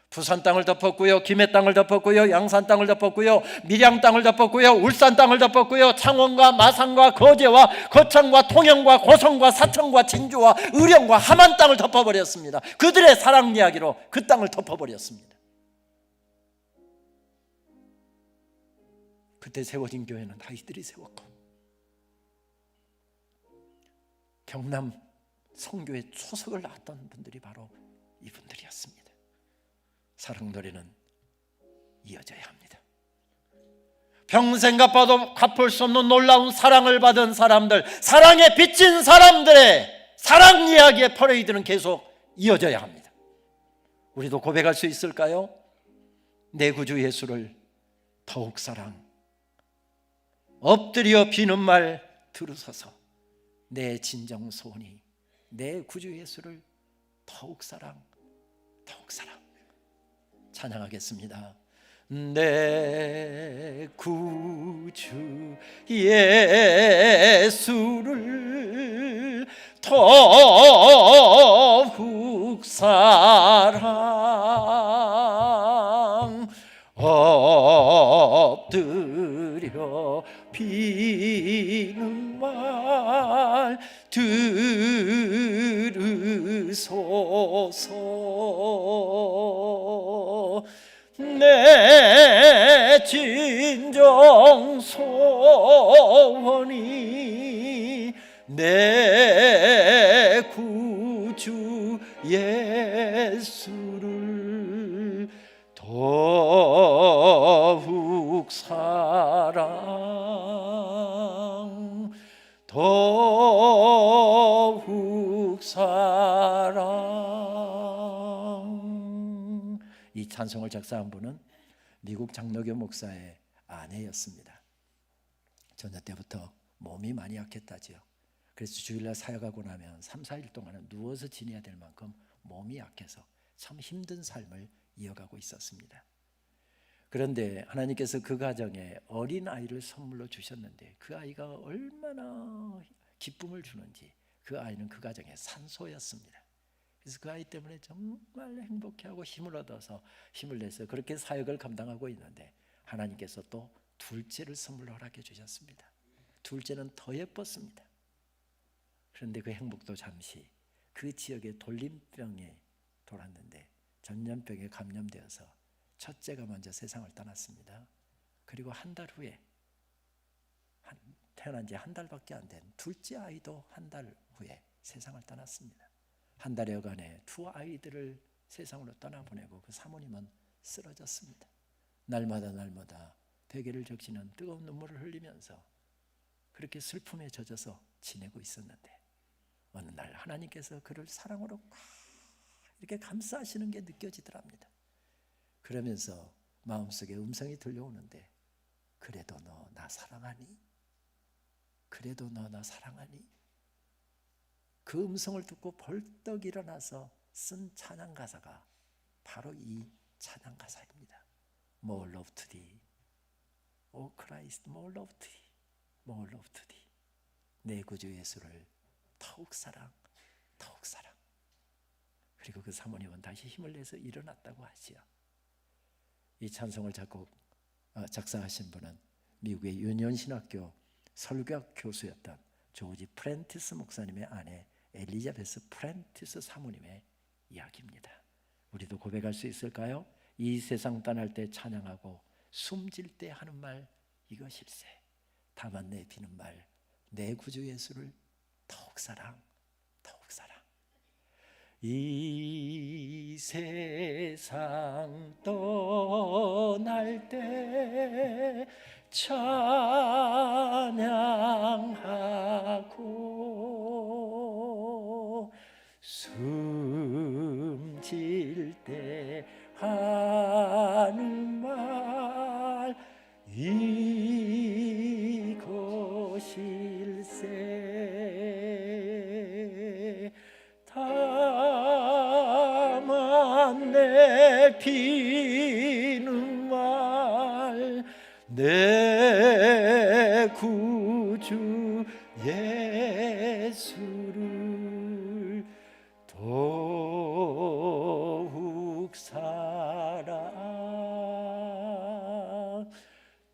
부산 땅을 덮었고요, 김해 땅을 덮었고요, 양산 땅을 덮었고요, 밀양 땅을 덮었고요, 울산 땅을 덮었고요, 창원과 마산과 거제와 거창과 통영과 고성과 사천과 진주와 의령과 함안 땅을 덮어버렸습니다. 그들의 사랑 이야기로 그 땅을 덮어버렸습니다. 그때 세워진 교회는 다 이들이 세웠고, 경남 성교의 초석을 놨던 분들이 바로 이분들이었습니다. 사랑 노래는 이어져야 합니다. 평생 갚아도 갚을 수 없는 놀라운 사랑을 받은 사람들, 사랑에 빚진 사람들의 사랑 이야기의 퍼레이드는 계속 이어져야 합니다. 우리도 고백할 수 있을까요? 내 구주 예수를 더욱 사랑, 엎드려 비는 말 들으소서. 내 진정 소원이 내 구주 예수를 더욱 사랑, 더욱 사랑. 찬양하겠습니다. 내 구주 예수를 더욱 사랑, 엎드려 비는 말 들으소서. 내 진정 소원이 내 구주 예수를 더욱 사랑, 더욱 사랑. 이 찬송을 작사한 분은 미국 장로교 목사의 아내였습니다. 전혀 때부터 몸이 많이 약했다지요. 그래서 주일날 사역하고 나면 3-4일 동안은 누워서 지내야 될 만큼 몸이 약해서 참 힘든 삶을 이어가고 있었습니다. 그런데 하나님께서 그 가정에 어린아이를 선물로 주셨는데 그 아이가 얼마나 기쁨을 주는지, 그 아이는 그 가정의 산소였습니다. 그래서 그 아이 때문에 정말 행복해하고 힘을 얻어서 힘을 내서 그렇게 사역을 감당하고 있는데 하나님께서 또 둘째를 선물로 허락해 주셨습니다. 둘째는 더 예뻤습니다. 그런데 그 행복도 잠시, 그 지역에 돌림병에 돌았는데 전염병에 감염되어서 첫째가 먼저 세상을 떠났습니다. 그리고 한 달 후에, 태어난 지 한 달밖에 안 된 둘째 아이도 한 달 후에 세상을 떠났습니다. 한 달여간에 두 아이들을 세상으로 떠나보내고 그 사모님은 쓰러졌습니다. 날마다 베개를 적시는 뜨거운 눈물을 흘리면서 그렇게 슬픔에 젖어서 지내고 있었는데 어느 날 하나님께서 그를 사랑으로 꽉 이렇게 감싸시는 게 느껴지더랍니다. 그러면서 마음속에 음성이 들려오는데 그래도 너 나 사랑하니? 그래도 너 나 사랑하니? 그 음성을 듣고 벌떡 일어나서 쓴 찬양 가사가 바로 이 찬양 가사입니다. More love to thee, O Christ, more love to thee, more love to thee. 내 구주 예수를 더욱 사랑, 더욱 사랑. 그리고 그 사모님은 다시 힘을 내서 일어났다고 하지요. 이 찬송을 작사하신 분은 미국의 유니온신학교 설교학 교수였던 조지 프렌티스 목사님의 아내 엘리자베스 프렌티스 사모님의 이야기입니다. 우리도 고백할 수 있을까요? 이 세상 떠날 때 찬양하고 숨질 때 하는 말 이것일세. 다만 내 비는 말 내 구주 예수를 더욱 사랑, 더욱 사랑. 이 세상 떠날 때 찬양하고 숨질 때 하는 말 이것일세. 다만 내 비는 말 내 구주 예수를 더욱 사랑,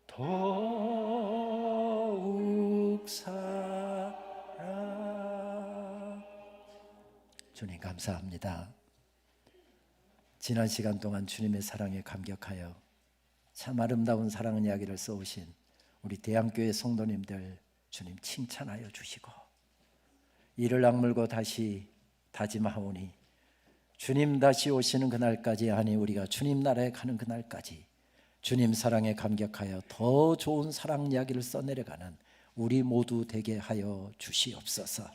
더욱 사랑. 주님 감사합니다. 지난 시간 동안 주님의 사랑에 감격하여 참 아름다운 사랑 이야기를 써오신 우리 대양교회 성도님들 주님 칭찬하여 주시고, 이를 악물고 다시 다짐하오니 주님 다시 오시는 그날까지, 아니 우리가 주님 나라에 가는 그날까지 주님 사랑에 감격하여 더 좋은 사랑 이야기를 써내려가는 우리 모두 되게 하여 주시옵소서.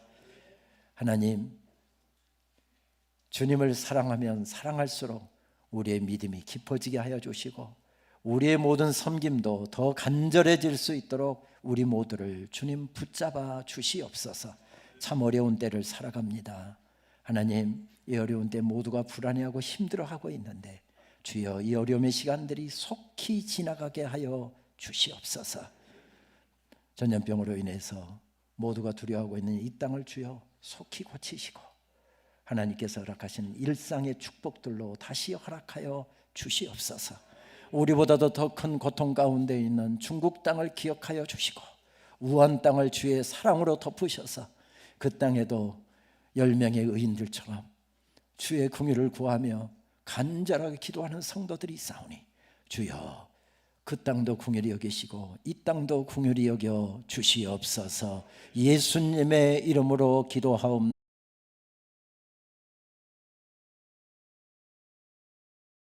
하나님, 주님을 사랑하면 사랑할수록 우리의 믿음이 깊어지게 하여 주시고 우리의 모든 섬김도 더 간절해질 수 있도록 우리 모두를 주님 붙잡아 주시옵소서. 참 어려운 때를 살아갑니다. 하나님, 이 어려운 때 모두가 불안해하고 힘들어하고 있는데 주여 이 어려움의 시간들이 속히 지나가게 하여 주시옵소서. 전염병으로 인해서 모두가 두려워하고 있는 이 땅을 주여 속히 고치시고 하나님께서 허락하신 일상의 축복들로 다시 허락하여 주시옵소서. 우리보다도 더 큰 고통 가운데 있는 중국 땅을 기억하여 주시고 우한 땅을 주의 사랑으로 덮으셔서 그 땅에도 10명의 의인들처럼 주의 긍휼을 구하며 간절하게 기도하는 성도들이 있사오니 주여 그 땅도 긍휼히 여기시고 이 땅도 긍휼히 여겨 주시옵소서. 예수님의 이름으로 기도하옵나이다.